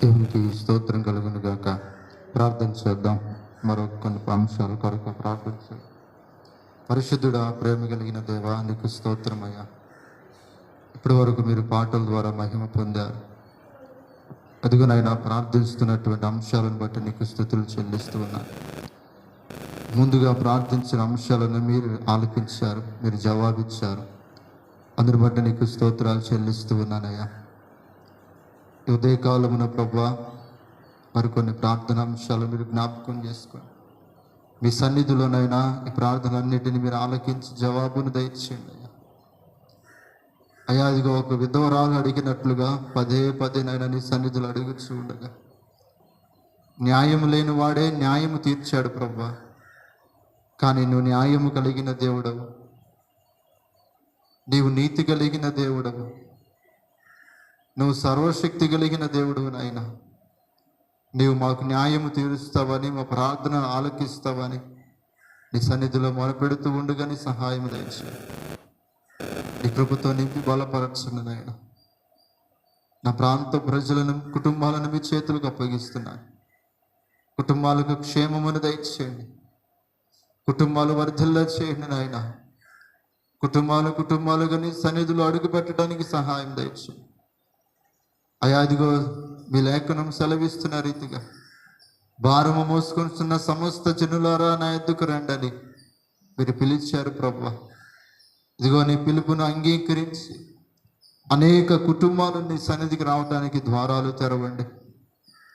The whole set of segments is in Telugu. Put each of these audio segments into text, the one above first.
దేవునికి స్తోత్రం కలుగును గాక. ప్రార్థన చేద్దాం. మరొక కొన్ని అంశాల కొరకు ప్రార్థన చేద్దాం. పరిశుద్ధుడా, ప్రేమ కలిగిన దేవా, నీకు స్తోత్రమయ్యా. ఇప్పటి వరకు మీరు పాటల ద్వారా మహిమ పొందారు. అదిగోనైనా ప్రార్థిస్తున్నటువంటి అంశాలను బట్టి నీకు స్తుతులు చెల్లిస్తూ ఉన్నాను. ముందుగా ప్రార్థించిన అంశాలను మీరు ఆలకించారు, మీరు జవాబిచ్చారు. అందుని బట్టి నీకు స్తోత్రాలు చెల్లిస్తూ ఉన్నానయ్యా. ఉదయకాలమున ప్రభువా, మరికొన్ని ప్రార్థన అంశాలు మీరు జ్ఞాపకం చేసుకోండి. మీ సన్నిధిలోనైనా ఈ ప్రార్థనలన్నిటిని మీరు ఆలకించి జవాబును దయచేయండి అయ్యా. అయ్యా, ఇదిగో ఒక విధవరాలు అడిగినట్లుగా పదే పదేనైనా నీ సన్నిధులు అడుగుచూ ఉండగా న్యాయం లేని వాడే న్యాయము తీర్చాడు ప్రభువా. కానీ నువ్వు న్యాయము కలిగిన దేవుడవు, నీవు నీతి కలిగిన దేవుడవు, నువ్వు సర్వశక్తి కలిగిన దేవుడు నాయనా. నీవు మాకు న్యాయము తీరుస్తావని, మా ప్రార్థన ఆలకిస్తావని నీ సన్నిధిలో మొరపెడుతూ ఉండగా నీ సహాయం దయచేయి. నీ కృపతో నింపి బలపరచండి నాయన. నా ప్రాంత ప్రజలను, కుటుంబాలను మీ చేతులకు అప్పగిస్తున్నాను. కుటుంబాలకు క్షేమమును దయచేయండి. కుటుంబాలు వర్ధిల్లా చేయండి నాయన. కుటుంబాలుగా నీ సన్నిధిలో అడుగు పెట్టడానికి సహాయం దయచేయండి అయ్యా. అదిగో మీ లేఖనం సెలవిస్తున్న రీతిగా భారము మోసుకొస్తున్న సమస్త జనులారా నా ఎద్దుకు రండని మీరు పిలిచారు ప్రభువా. ఇదిగో నీ పిలుపును అంగీకరించి అనేక కుటుంబాలు నీ సన్నిధికి రావడానికి ద్వారాలు తెరవండి,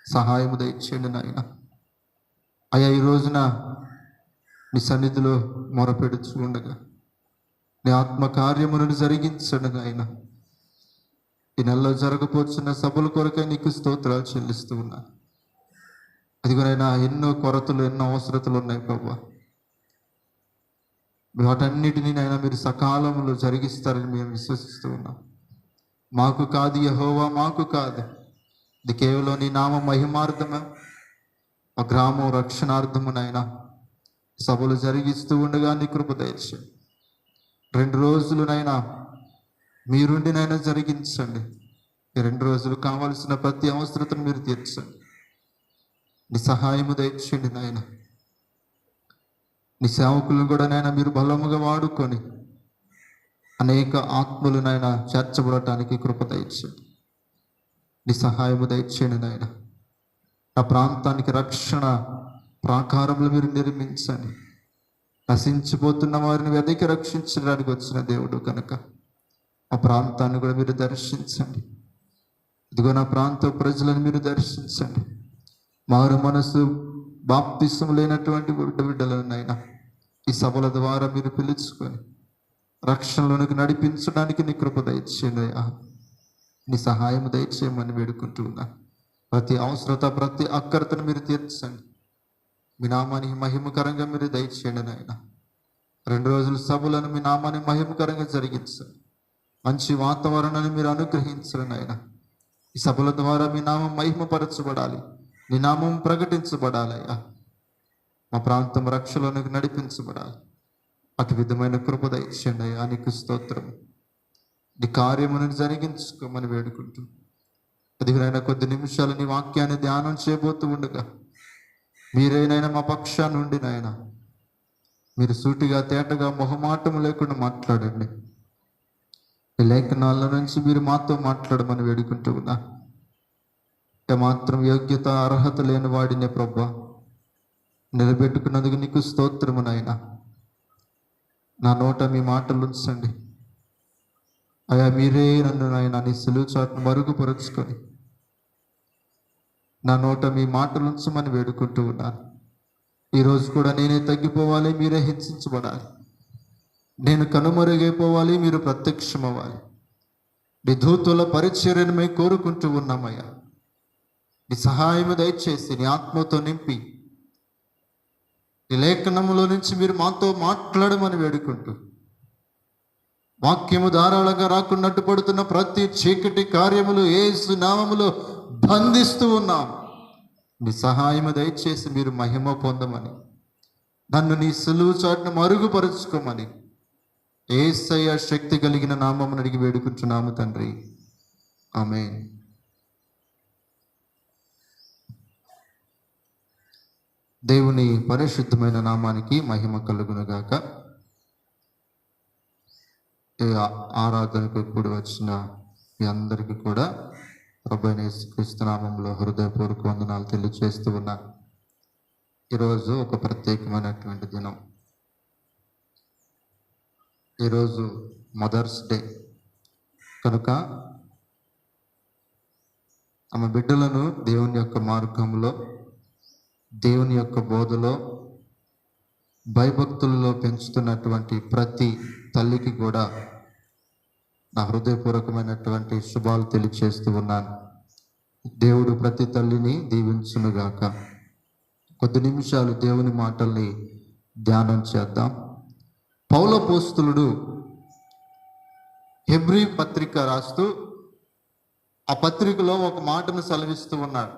సహాయము దయచేయండి నాయన. అయ్యా, ఈ రోజున నీ సన్నిధిలో మొరపెడుచు ఉండగా నీ ఆత్మకార్యములను జరిగించండి నాయన. ఈ నెలలో జరగపోతున్న సభల కొరకై నీకు స్తోత్రాలు చెల్లిస్తూ ఉన్నాను. అదిగోనైనా ఎన్నో కొరతలు, ఎన్నో అవసరతలు ఉన్నాయి ప్రభువా. వాటన్నిటినీ నైనా మీరు సకాలంలో జరిగిస్తారని మేము విశ్వసిస్తూ ఉన్నాం. మాకు కాదు యెహోవా, మాకు కాదు, ఇది కేవలం నీ నామ మహిమార్థమే, మా గ్రామం రక్షణార్థమునైనా సభలు జరిగిస్తూ ఉండగా నీ కృప దయచేయండి. 2 రోజులునైనా మీరుండినైనా జరిగించండి. ఈ 2 రోజులు కావలసిన ప్రతి అవసరతను మీరు తీర్చండి. నీ సహాయము దయచేయండి నాయన. నీ సేవకులను కూడా నైనా మీరు బలముగా వాడుకొని అనేక ఆత్మలనైనా చేర్చబడటానికి కృప దయచేయండి. నీ సహాయము దయచేయండి నాయన. ఆ ప్రాంతానికి రక్షణ ప్రాకారములు మీరు నిర్మించండి. నశించిపోతున్న వారిని వెదకి రక్షించడానికి వచ్చిన దేవుడు కనుక ఆ ప్రాంతాన్ని కూడా మీరు దర్శించండి. ఇదిగో నా ప్రాంత ప్రజలను మీరు దర్శించండి. మారు మనసు బాప్తిసం లేనటువంటి బిడ్డలనైనా ఈ సభల ద్వారా మీరు పిలుచుకొని రక్షణలోనికి నడిపించడానికి నీ కృప దయచేయండి. నీ సహాయం దయచేయమని వేడుకుంటూ ఉన్నా. ప్రతి అవసరత, ప్రతి అక్కరతను మీరు తీర్చండి. మీ నామానికి మహిమకరంగా మీరు దయచేయండి నాయన. 2 రోజుల సభలను మీ నామాన్ని మహిమకరంగా జరిగించండి. మంచి వాతావరణాన్ని మీరు అనుగ్రహించండి నాయన. ఈ సభల ద్వారా మీ నామం మహిమపరచబడాలి, నీ నామం ప్రకటించబడాలయ్యా. మా ప్రాంతం రక్షణలోనికి నడిపించబడాలి. అటు విధమైన కృప దయచేయండి అయ్యా. నీకు స్తోత్రం. నీ కార్యమును జరిగించుకోమని వేడుకుంటూ అదిగైనా కొద్ది నిమిషాలు నీ వాక్యాన్ని ధ్యానం చేయబోతూ ఉండగా మీరేనైనా మా పక్షా నుండి నాయన మీరు సూటిగా, తేటగా, మొహమాటము లేకుండా మాట్లాడండి. ఈ లేఖనాల నుంచి మీరు మాతో మాట్లాడమని వేడుకుంటూ ఉన్నా. మాత్రం యోగ్యత, అర్హత లేని వాడినే ప్రభువా నిలబెట్టుకున్నందుకు నీకు స్తోత్రము నాయన. నా నోట మీ మాటలు ఉంచండి అయ్యా. మీరే నన్ను నాయన నీ సిలువ చాటును మరుగుపరుచుకొని నా నోట మీ మాటలు ఉంచమని వేడుకుంటూ ఉన్నాను. ఈరోజు కూడా నేనే తగ్గిపోవాలి, మీరే హెచ్చించబడాలి. నేను కనుమరుగైపోవాలి, మీరు ప్రత్యక్షమవ్వాలి. నీ దూతుల పరిచర్యను మేము కోరుకుంటూ ఉన్నామయ్యా. నీ సహాయము దయచేసి నీ ఆత్మతో నింపి నీ లేఖనములో నుంచి మీరు మాతో మాట్లాడమని వేడుకుంటూ వాక్యము ధారాళంగా రాకుండా అడ్డుపడుతున్న ప్రతి చీకటి కార్యములు యేసు నామములో బంధిస్తూ ఉన్నాం. నీ సహాయము దయచేసి మీరు మహిమ పొందమని, నన్ను నీ సులువు చాటును మరుగుపరుచుకోమని యేసయ్య శక్తి కలిగిన నామమును అడిగి వేడుకుంటున్నాము తండ్రి. ఆమేన్. దేవుని పరిశుద్ధమైన నామానికి మహిమ కలుగునుగాక. ఈ ఆరాధనకు కూడి వచ్చిన మీ అందరికీ కూడా ప్రభువైన యేసుక్రీస్తు నామములో హృదయపూర్వక వందనాలు తెలియజేస్తూ ఉన్నాను. ఈరోజు ఒక ప్రత్యేకమైనటువంటి దినం. ఈరోజు మదర్స్ డే కనుక ఆమె బిడ్డలను దేవుని యొక్క మార్గంలో, దేవుని యొక్క బోధలో, భయభక్తులలో పెంచుతున్నటువంటి ప్రతి తల్లికి కూడా నా హృదయపూర్వకమైనటువంటి శుభాలు తెలియజేస్తూ ఉన్నాను. దేవుడు ప్రతి తల్లిని దీవించునుగాక. కొద్ది నిమిషాలు దేవుని మాటల్ని ధ్యానం చేద్దాం. పౌలపోస్తులుడు హెబ్రీ పత్రిక రాస్తూ ఆ పత్రికలో ఒక మాటను సెలవిస్తూ ఉన్నాడు.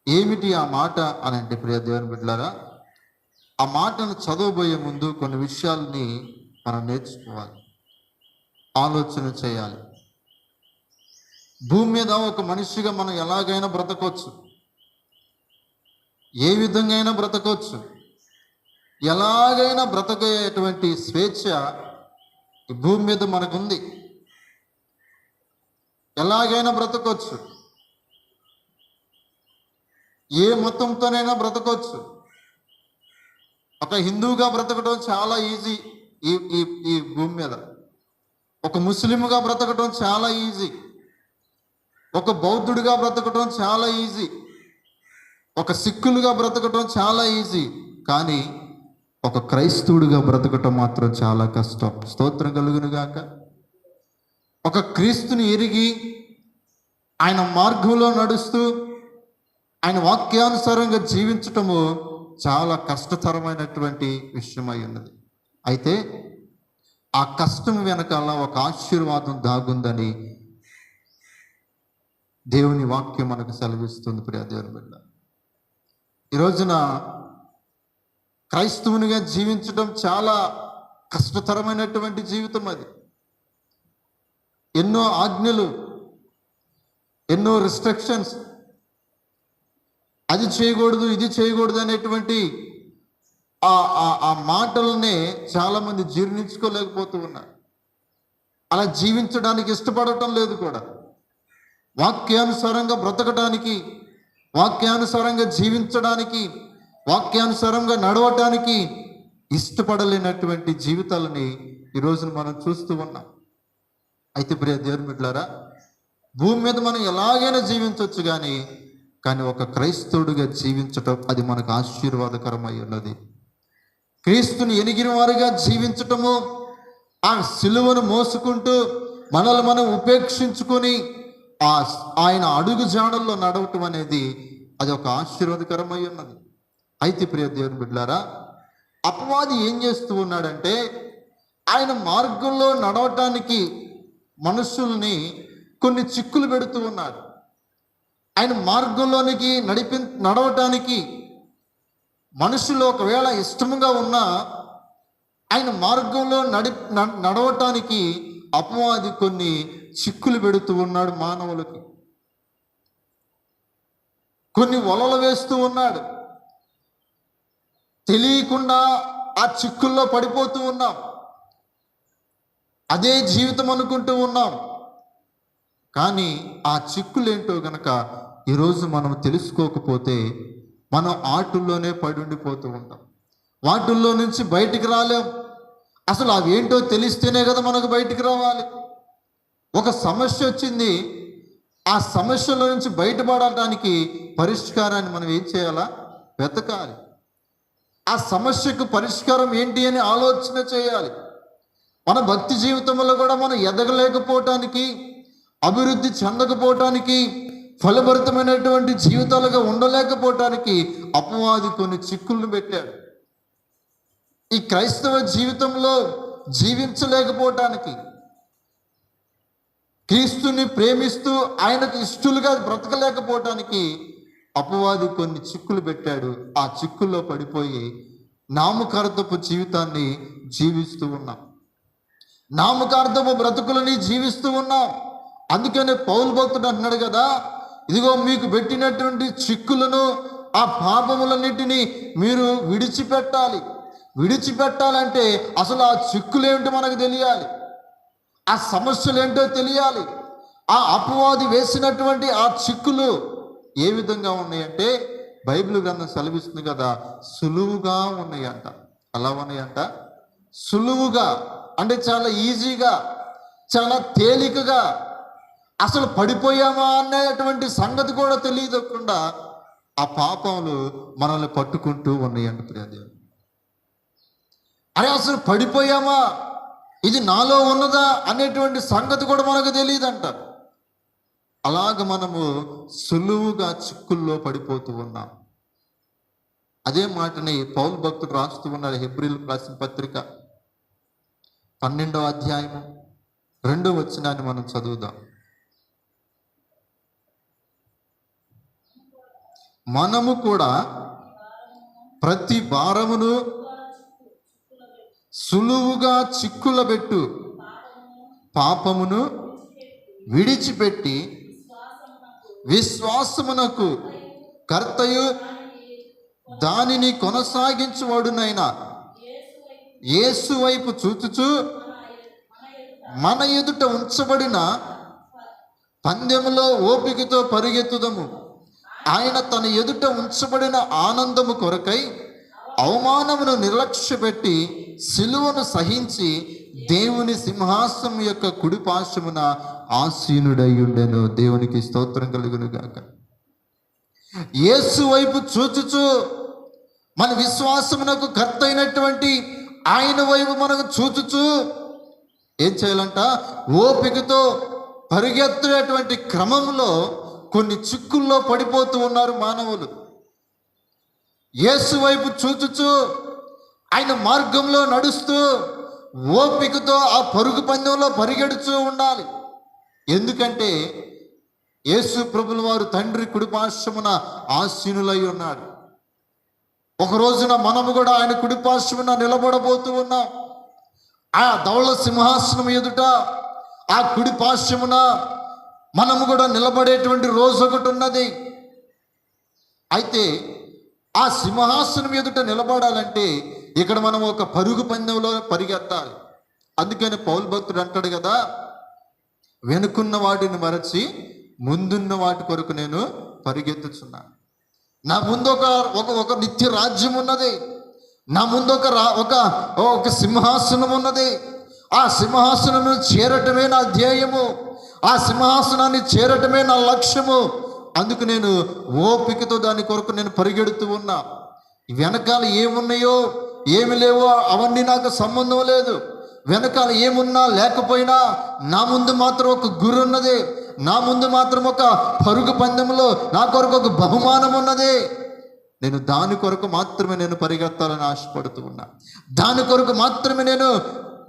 ఏమిటి ఆ మాట అని అంటే, ప్రియ దేవుని బిడ్డలారా, ఆ మాటను చదవబోయే ముందు కొన్ని విషయాల్ని మనం నేర్చుకోవాలి, ఆలోచన చేయాలి. భూమి మీద ఒక మనిషిగా మనం ఎలాగైనా బ్రతకొచ్చు, ఏ విధంగా అయినా బ్రతకొచ్చు, ఎలాగైనా బ్రతకేటువంటి స్వేచ్ఛ ఈ భూమి మీద మనకుంది. ఎలాగైనా బ్రతకొచ్చు, ఏ మతంతోనైనా బ్రతకొచ్చు. ఒక హిందువుగా బ్రతకడం చాలా ఈజీ ఈ భూమి మీద. ఒక ముస్లింగా బ్రతకడం చాలా ఈజీ. ఒక బౌద్ధుడిగా బ్రతకడం చాలా ఈజీ. ఒక సిక్కులుగా బ్రతకడం చాలా ఈజీ. కానీ ఒక క్రైస్తవుడిగా బ్రతకటం మాత్రం చాలా కష్టం. స్తోత్రం కలుగునుగాక. ఒక క్రీస్తుని ఎరిగి ఆయన మార్గంలో నడుస్తూ ఆయన వాక్యానుసారంగా జీవించటము చాలా కష్టతరమైనటువంటి విషయమై ఉన్నది. అయితే ఆ కష్టం వెనకాల ఒక ఆశీర్వాదం దాగుందని దేవుని వాక్యం మనకు సెలవిస్తుంది. ప్రియ దేవుని బిడ్డ, ఈ రోజున క్రైస్తవునిగా జీవించడం చాలా కష్టతరమైనటువంటి జీవితం. అది ఎన్నో ఆజ్ఞలు, ఎన్నో రిస్ట్రిక్షన్స్, అది చేయకూడదు ఇది చేయకూడదు అనేటువంటి ఆ మాటలనే చాలామంది జీర్ణించుకోలేకపోతూ ఉన్నారు. అలా జీవించడానికి ఇష్టపడటం లేదు కూడా. వాక్యానుసారంగా బ్రతకడానికి, వాక్యానుసారంగా జీవించడానికి, వాక్యానుసారంగా నడవటానికి ఇష్టపడలేనటువంటి జీవితాలని ఈరోజు మనం చూస్తూ ఉన్నాం. అయితే ప్రియ దేవుని బిడ్డలారా, భూమి మీద మనం ఎలాగైనా జీవించవచ్చు, కానీ ఒక క్రైస్తవుడిగా జీవించటం అది మనకు ఆశీర్వాదకరమై ఉన్నది. క్రీస్తుని ఎనిగిన వారిగా జీవించటము, ఆ సిలువను మోసుకుంటూ మనల్ని మనం ఉపేక్షించుకొని ఆయన అడుగు జాడల్లో నడవటం అనేది అది ఒక ఆశీర్వాదకరమై ఉన్నది. అయితే ప్రియ దేవుని బిడ్డలారా, అపవాది ఏం చేస్తూ ఉన్నాడంటే, ఆయన మార్గంలో నడవటానికి మనుషుల్ని కొన్ని చిక్కులు పెడుతూ ఉన్నాడు. ఆయన మార్గంలోనికి నడవటానికి మనుషులు ఒకవేళ ఇష్టముగా ఉన్నా ఆయన మార్గంలో నడవటానికి అపవాది కొన్ని చిక్కులు పెడుతూ ఉన్నాడు. మానవులకి కొన్ని వలలు వేస్తూ ఉన్నాడు. తెలియకుండా ఆ చిక్కుల్లో పడిపోతూ ఉన్నాం. అదే జీవితం అనుకుంటూ ఉన్నాం. కానీ ఆ చిక్కులేంటో గనక ఈరోజు మనం తెలుసుకోకపోతే మనం ఆటుల్లోనే పడి ఉండిపోతూ ఉంటాం. వాటిల్లో నుంచి బయటికి రాలేం. అసలు అవి ఏంటో తెలిస్తేనే కదా మనకు బయటికి రావాలి. ఒక సమస్య వచ్చింది, ఆ సమస్యలో నుంచి బయటపడటానికి పరిష్కారాన్ని మనం ఏం చేయాలా? వెతకాలి. ఆ సమస్యకు పరిష్కారం ఏంటి అని ఆలోచన చేయాలి. మన భక్తి జీవితంలో కూడా మనం ఎదగలేకపోవటానికి, అభివృద్ధి చెందకపోవటానికి, ఫలభరితమైనటువంటి జీవితాలుగా ఉండలేకపోవటానికి అపవాది కొన్ని చిక్కులను పెట్టాడు. ఈ క్రైస్తవ జీవితంలో జీవించలేకపోవటానికి, క్రీస్తుని ప్రేమిస్తూ ఆయనకు ఇష్టలుగా బ్రతకలేకపోవటానికి అపవాది కొన్ని చిక్కులు పెట్టాడు. ఆ చిక్కుల్లో పడిపోయి నామకార్థపు జీవితాన్ని జీవిస్తూ ఉన్నాం. నామకార్థపు బ్రతుకులని జీవిస్తూ ఉన్నాం. అందుకనే పౌలు భక్తుడు అంటున్నాడు కదా, ఇదిగో మీకు పెట్టినటువంటి చిక్కులను, ఆ ఆ పాపములన్నిటినీ మీరు విడిచిపెట్టాలి. విడిచిపెట్టాలంటే అసలు ఆ చిక్కులేంటో మనకు తెలియాలి, ఆ సమస్యలు ఏంటో తెలియాలి. ఆ అపవాది వేసినటువంటి ఆ చిక్కులు ఏ విధంగా ఉన్నాయంటే బైబిల్ గ్రంథం సెలవిస్తుంది కదా, సులువుగా ఉన్నాయంట. అలా ఉన్నాయంట, సులువుగా అంటే చాలా ఈజీగా, చాలా తేలికగా, అసలు పడిపోయామా అనేటువంటి సంగతి కూడా తెలియకుండా ఆ పాపములు మనల్ని పట్టుకుంటూ ఉన్నాయంట. ప్రియదేవుడు, అరే అసలు పడిపోయామా, ఇది నాలో ఉన్నదా అనేటువంటి సంగతి కూడా మనకు తెలియదంట. అలాగ మనము సులువుగా చిక్కుల్లో పడిపోతూ ఉన్నాం. అదే మాటని పౌలు భక్తుడు రాస్తూ ఉన్నారు. హెబ్రీయులకు రాసిన పత్రిక 12వ అధ్యాయము 2వ వచనాన్ని మనం చదువుదాం. మనము కూడా ప్రతి భారమును సులువుగా చిక్కులబెట్టు పాపమును విడిచిపెట్టి విశ్వాసమునకు కర్తయు దానిని కొనసాగించువాడునైన యేసు వైపు చూచుచు మన ఎదుట ఉంచబడిన పందెములో ఓపికతో పరిగెత్తుదము. ఆయన తన ఎదుట ఉంచబడిన ఆనందము కొరకై అవమానమును నిర్లక్ష్యపెట్టి సిలువను సహించి దేవుని సింహాసనం యొక్క కుడి పార్శ్వమున ఆసీనుడై ఉండెను. దేవునికి స్తోత్రం కలుగును గాక. యేసు వైపు చూచుచు మన విశ్వాసమునకు కర్త అయినటువంటి ఆయన వైపు మనకు చూచుచు ఏం చేయాలంట, ఓపికతో పరిగెత్తేటువంటి క్రమంలో కొన్ని చిక్కుల్లో పడిపోతూ ఉన్నారు మానవులు. యేసు వైపు చూచుచు ఆయన మార్గంలో నడుస్తూ ఓపికతో ఆ పరుగు పందెంలో పరిగెడుతూ ఉండాలి. ఎందుకంటే యేసు ప్రభుల వారు తండ్రి కుడిపార్శ్వమున ఆసీనులై ఉన్నాడు. ఒక రోజున మనము కూడా ఆయన కుడిపార్శ్వమున నిలబడబోతూ ఉన్నాం. ఆ ధవళ సింహాసనం ఎదుట ఆ కుడిపార్శ్వమున మనము కూడా నిలబడేటువంటి రోజు ఒకటి ఉన్నది. అయితే ఆ సింహాసనం ఎదుట నిలబడాలంటే ఇక్కడ మనం ఒక పరుగు పందెంలో పరిగెత్తాలి. అందుకని పౌలు భక్తుడు అంటాడు కదా, వెనుకున్న వాటిని మరచి ముందున్న వాటి కొరకు నేను పరిగెత్తుచున్నాను. నా ముందు ఒక నిత్య రాజ్యం ఉన్నది. నా ముందు ఒక సింహాసనం ఉన్నది. ఆ సింహాసనం చేరటమే నా ధ్యేయము. ఆ సింహాసనాన్ని చేరటమే నా లక్ష్యము. అందుకు నేను ఓపికతో దాని కొరకు నేను పరిగెడుతూ ఉన్నా. వెనకాల ఏమున్నాయో ఏమి లేవో అవన్నీ నాకు సంబంధం లేదు. వెనకాల ఏమున్నా లేకపోయినా నా ముందు మాత్రం ఒక గురి ఉన్నది. నా ముందు మాత్రం ఒక పరుగు పందెంలో నా కొరకు ఒక బహుమానం ఉన్నది. నేను దాని కొరకు మాత్రమే నేను పరిగెత్తాలని ఆశపడుతూ ఉన్నా. దాని కొరకు మాత్రమే నేను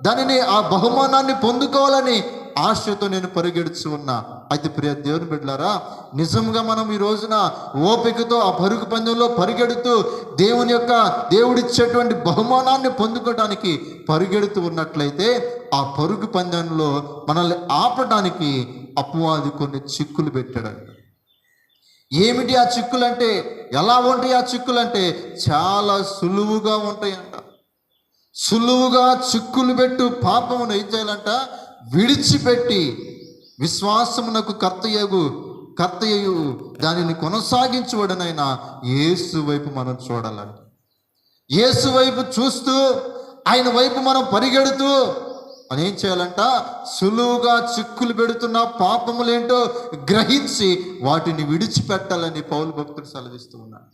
దానిని ఆ బహుమానాన్ని పొందుకోవాలని ఆశతో నేను పరిగెడుతూ ఉన్నా. అయితే ప్రియ దేవుని బిడ్డలారా, నిజంగా మనం ఈ రోజున ఓపికతో ఆ పరుగు పందెంలో పరిగెడుతూ దేవుడిచ్చేటువంటి బహుమానాన్ని పొందుకోవడానికి పరిగెడుతూ ఉన్నట్లయితే ఆ పరుగు పందెంలో మనల్ని ఆపడానికి అపవాది కొన్ని చిక్కులు పెట్టాడంట. ఏమిటి ఆ చిక్కులంటే, ఎలా ఉంటాయి ఆ చిక్కులంటే చాలా సులువుగా ఉంటాయంట. సులువుగా చిక్కులు పెట్టు పాపమును ఏం చేయాలంట, విడిచిపెట్టి విశ్వాసమునకు కర్తయ్యు దానిని కొనసాగించువాడనైనా యేసు వైపు మనం చూడాలంట. యేసు వైపు చూస్తూ ఆయన వైపు మనం పరిగెడుతూ మనం ఏం చేయాలంట, సులువుగా చిక్కులు పెడుతున్న పాపములేంటో గ్రహించి వాటిని విడిచిపెట్టాలని పౌలు భక్తుడు సెలవిస్తూ ఉన్నాడు.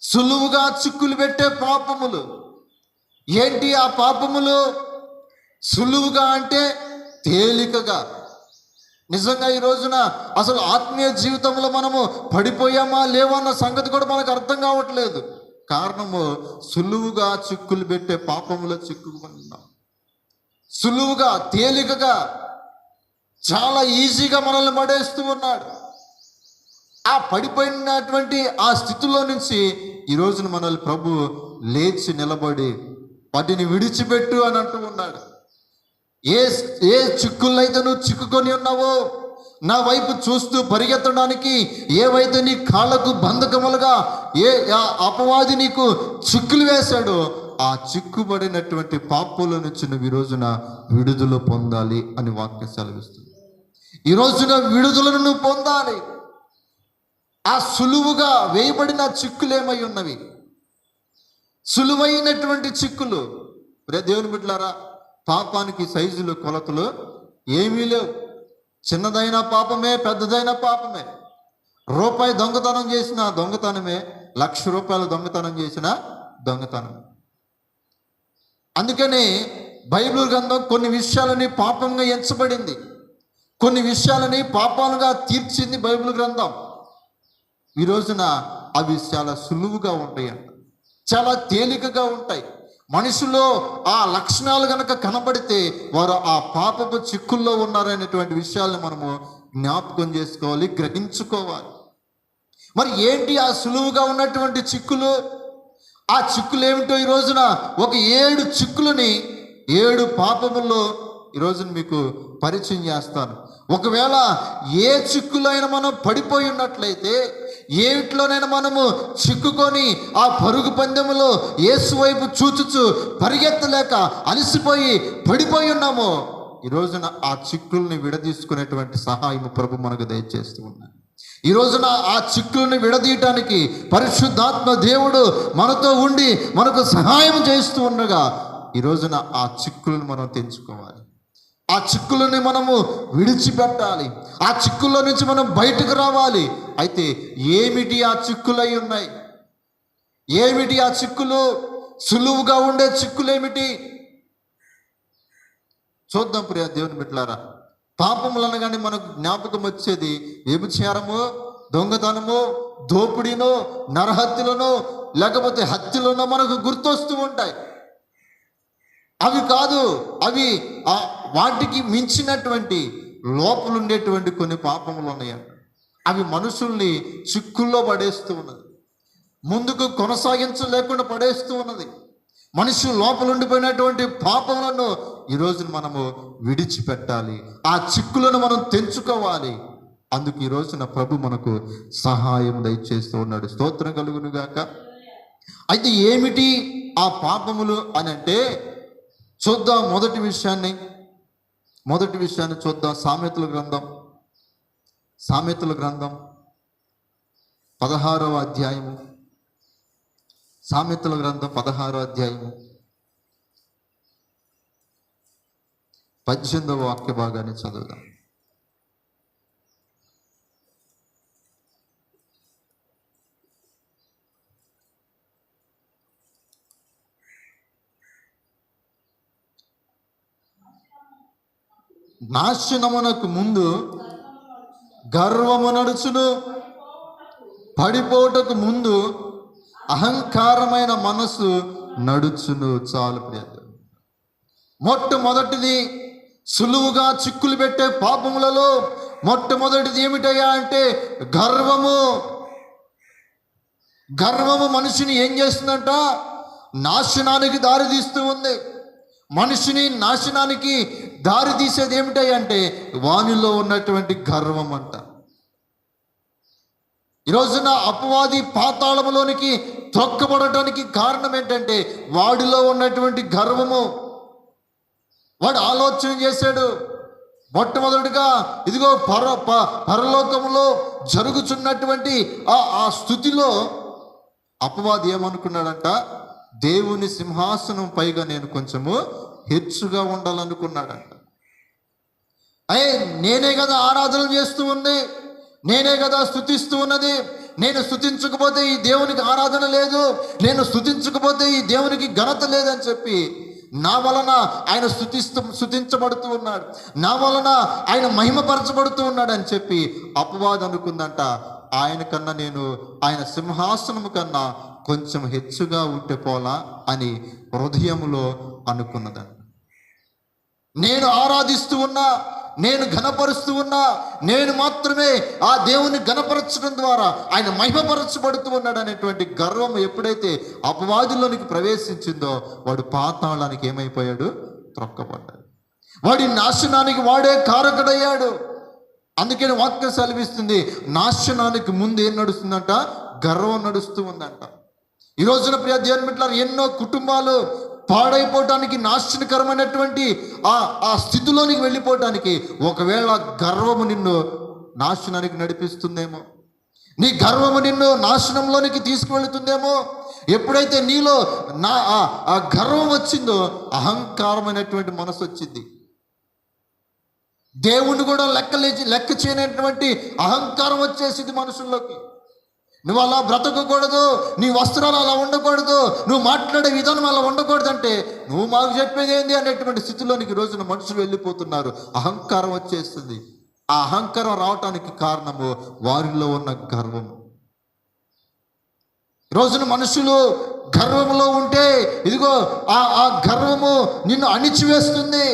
సులువుగా చిక్కులు పెట్టే పాపములు ఏంటి? ఆ పాపములు సులువుగా అంటే తేలికగా. నిజంగా ఈ రోజున అసలు ఆత్మీయ జీవితంలో మనము పడిపోయామా లేవా అన్న సంగతి కూడా మనకు అర్థం కావట్లేదు. కారణము సులువుగా చిక్కులు పెట్టే పాపములో చిక్కుకున్నాం. సులువుగా తేలికగా చాలా ఈజీగా మనల్ని పడేస్తూ ఉన్నాడు. ఆ పడిపోయినటువంటి ఆ స్థితిలో నుంచి ఈ రోజున మనల్ని ప్రభు లేచి నిలబడి వాటిని విడిచిపెట్టు అని అంటూ ఉన్నాడు. ఏ చిక్కులైతే నువ్వు చిక్కుకొని ఉన్నావో, నా వైపు చూస్తూ పరిగెత్తడానికి ఏవైతే నీ కాళ్ళకు బంధకములుగా ఆ అపవాది నీకు చిక్కులు వేశాడో ఆ చిక్కుబడినటువంటి పాపంలో నుంచి నువ్వు ఈ రోజున విడుదల పొందాలి అని వాక్యం సెలవిస్తుంది. ఈ రోజున విడుదలను నువ్వు పొందాలి. ఆ సులువుగా వేయబడిన చిక్కులు ఏమై ఉన్నవి? సులువైనటువంటి చిక్కులు. దేవుని బిడ్డలారా, పాపానికి సైజులు కొలతలు ఏమీ లేవు. చిన్నదైన పాపమే, పెద్దదైన పాపమే. రూపాయి దొంగతనం చేసిన దొంగతనమే, 1,00,000 రూపాయలు దొంగతనం చేసిన దొంగతనం. అందుకని బైబిల్ గ్రంథం కొన్ని విషయాలని పాపంగా ఎంచబడింది, కొన్ని విషయాలని పాపాలుగా తీర్చింది బైబిల్ గ్రంథం. ఈ రోజున అవి చాలా సులువుగా ఉంటాయంట, చాలా తేలికగా ఉంటాయి. మనుషులో ఆ లక్షణాలు కనుక కనబడితే వారు ఆ పాపపు చిక్కుల్లో ఉన్నారనేటువంటి విషయాలను మనము జ్ఞాపకం చేసుకోవాలి, గ్రహించుకోవాలి. మరి ఏంటి ఆ సులువుగా ఉన్నటువంటి చిక్కులు? ఆ చిక్కులు ఏమిటో ఈ రోజున ఒక 7 చిక్కులని 7 పాపముల్లో ఈ రోజున మీకు పరిచయం చేస్తాను. ఒకవేళ ఏ చిక్కులైనా మనం పడిపోయి ఉన్నట్లయితే, ఏమిట్లోనైనా మనము చిక్కుకొని ఆ పరుగు పందెములో యేసు వైపు చూచుచు పరిగెత్తలేక అలసిపోయి పడిపోయి ఉన్నామో, ఈ రోజున ఆ చిక్కుల్ని విడదీసుకునేటువంటి సహాయం ప్రభు మనకు దయచేస్తూ ఉన్నాడు. ఈ రోజున ఆ చిక్కుల్ని విడదీయటానికి పరిశుద్ధాత్మ దేవుడు మనతో ఉండి మనకు సహాయం చేస్తూ ఉండగా, ఈ రోజున ఆ చిక్కులను మనం తెంచుకోవాలి. ఆ చిక్కులని మనము విడిచిపెట్టాలి. ఆ చిక్కుల్లో నుంచి మనం బయటకు రావాలి. అయితే ఏమిటి ఆ చిక్కులై ఉన్నాయి? ఏమిటి ఆ చిక్కులు? సులువుగా ఉండే చిక్కులు ఏమిటి? చూద్దాం ప్రియ దేవుని బిడ్డలారా. పాపములు అనగానే మనకు జ్ఞాపకం వచ్చేది వ్యభిచారము, దొంగతనము, దోపిడీనో, నరహత్యలను, లేకపోతే హత్యలను మనకు గుర్తొస్తూ ఉంటాయి. అవి కాదు, అవి వాటికి మించినటువంటి లోపలు ఉండేటువంటి కొన్ని పాపములు ఉన్నాయంట. అవి మనుషుల్ని చిక్కుల్లో పడేస్తూ ఉన్నది, ముందుకు కొనసాగించలేకుండా పడేస్తూ ఉన్నది. మనిషి లోపల ఉండిపోయినటువంటి పాపములను ఈరోజు మనము విడిచిపెట్టాలి. ఆ చిక్కులను మనం తెంచుకోవాలి. అందుకు ఈ రోజున ప్రభు మనకు సహాయం దయచేస్తూ ఉన్నాడు. స్తోత్రం కలుగును గాక. అయితే ఏమిటి ఆ పాపములు అని అంటే చూద్దాం. మొదటి విషయాన్ని చూద్దాం. సామెతల గ్రంథం 16వ అధ్యాయము. సామెతల గ్రంథం 16వ అధ్యాయము 18వ వాక్య భాగాన్ని చదువుదాం. నాశనమునకు ముందు గర్వము నడుచును, పడిపోటకు ముందు అహంకారమైన మనసు నడుచును. చాలు ప్రియత. మొట్టమొదటిది సులువుగా చిక్కులు పెట్టే పాపములలో మొట్టమొదటిది ఏమిటయ్యా అంటే గర్వము. గర్వము మనిషిని ఏం చేస్తుందంట? నాశనానికి దారి తీస్తూ ఉంది. మనిషిని నాశనానికి దారి తీసేది ఏమిటంటే వానిలో ఉన్నటువంటి గర్వం అంట. ఈ రోజున అపవాది పాతాళములోనికి త్రొక్కబడటానికి కారణం ఏంటంటే వాడిలో ఉన్నటువంటి గర్వము. వాడు ఆలోచన చేశాడు, మొట్టమొదటిగా ఇదిగో పరలోకములో జరుగుతున్నటువంటి ఆ స్థుతిలో అపవాది ఏమనుకున్నాడంట? దేవుని సింహాసనం పైగా నేను కొంచెము హెచ్చుగా ఉండాలనుకున్నాడంట. నేనే కదా ఆరాధన చేస్తూ ఉంది, నేనే కదా స్తుతిస్తూ ఉన్నది. నేను స్తుతించకపోతే ఈ దేవునికి ఆరాధన లేదు, నేను స్తుతించకపోతే ఈ దేవునికి ఘనత లేదని చెప్పి నా వలన ఆయన స్తుతించబడుతూ ఉన్నాడు, నా వలన ఆయన మహిమపరచబడుతూ ఉన్నాడు అని చెప్పి అపవాది అనుకుందంట. ఆయన కన్నా నేను ఆయన సింహాసనము కన్నా కొంచెం హెచ్చుగా ఉంటే పోలా అని హృదయములో అనుకున్నదంట. నేను ఆరాధిస్తూ ఉన్నా, నేను ఘనపరుస్తూ ఉన్నా, నేను మాత్రమే ఆ దేవుని ఘనపరచడం ద్వారా ఆయన మహిమపరచబడుతూ ఉన్నాడు అనేటువంటి గర్వం ఎప్పుడైతే అపవాదిలోనికి ప్రవేశించిందో వాడు పాతాళానికి ఏమైపోయాడు? త్రొక్కబడ్డాడు. వాడి నాశనానికి వాడే కారకుడయ్యాడు. అందుకని వాక్యం సెలవిస్తుంది, నాశనానికి ముందు ఏం నడుస్తుందంట? గర్వం నడుస్తూ ఉందంట. ఈ రోజున ప్రియ దేవుని బిడ్డలారా, ఎన్నో కుటుంబాలు పాడైపోవటానికి, నాశనకరమైనటువంటి ఆ స్థితిలోనికి వెళ్ళిపోవటానికి ఒకవేళ గర్వము నిన్ను నాశనానికి నడిపిస్తుందేమో, నీ గర్వము నిన్ను నాశనంలోనికి తీసుకువెళుతుందేమో. ఎప్పుడైతే నీలో ఆ గర్వం వచ్చిందో అహంకారమైనటువంటి మనసు వచ్చింది. దేవుణ్ణి కూడా లెక్క చేయనటువంటి అహంకారం వచ్చేసింది మనుషుల్లోకి. నువ్వు అలా బ్రతకకూడదు, నీ వస్త్రాలు అలా ఉండకూడదు, నువ్వు మాట్లాడే విధానం అలా ఉండకూడదు అంటే నువ్వు మాకు చెప్పేది ఏంది అనేటువంటి స్థితిలోనికి రోజున మనుషులు వెళ్ళిపోతున్నారు. అహంకారం వచ్చేస్తుంది. ఆ అహంకారం రావటానికి కారణము వారిలో ఉన్న గర్వము. రోజున మనుషులు గర్వంలో ఉంటే ఇదిగో ఆ గర్వము నిన్ను అణిచివేస్తుంది.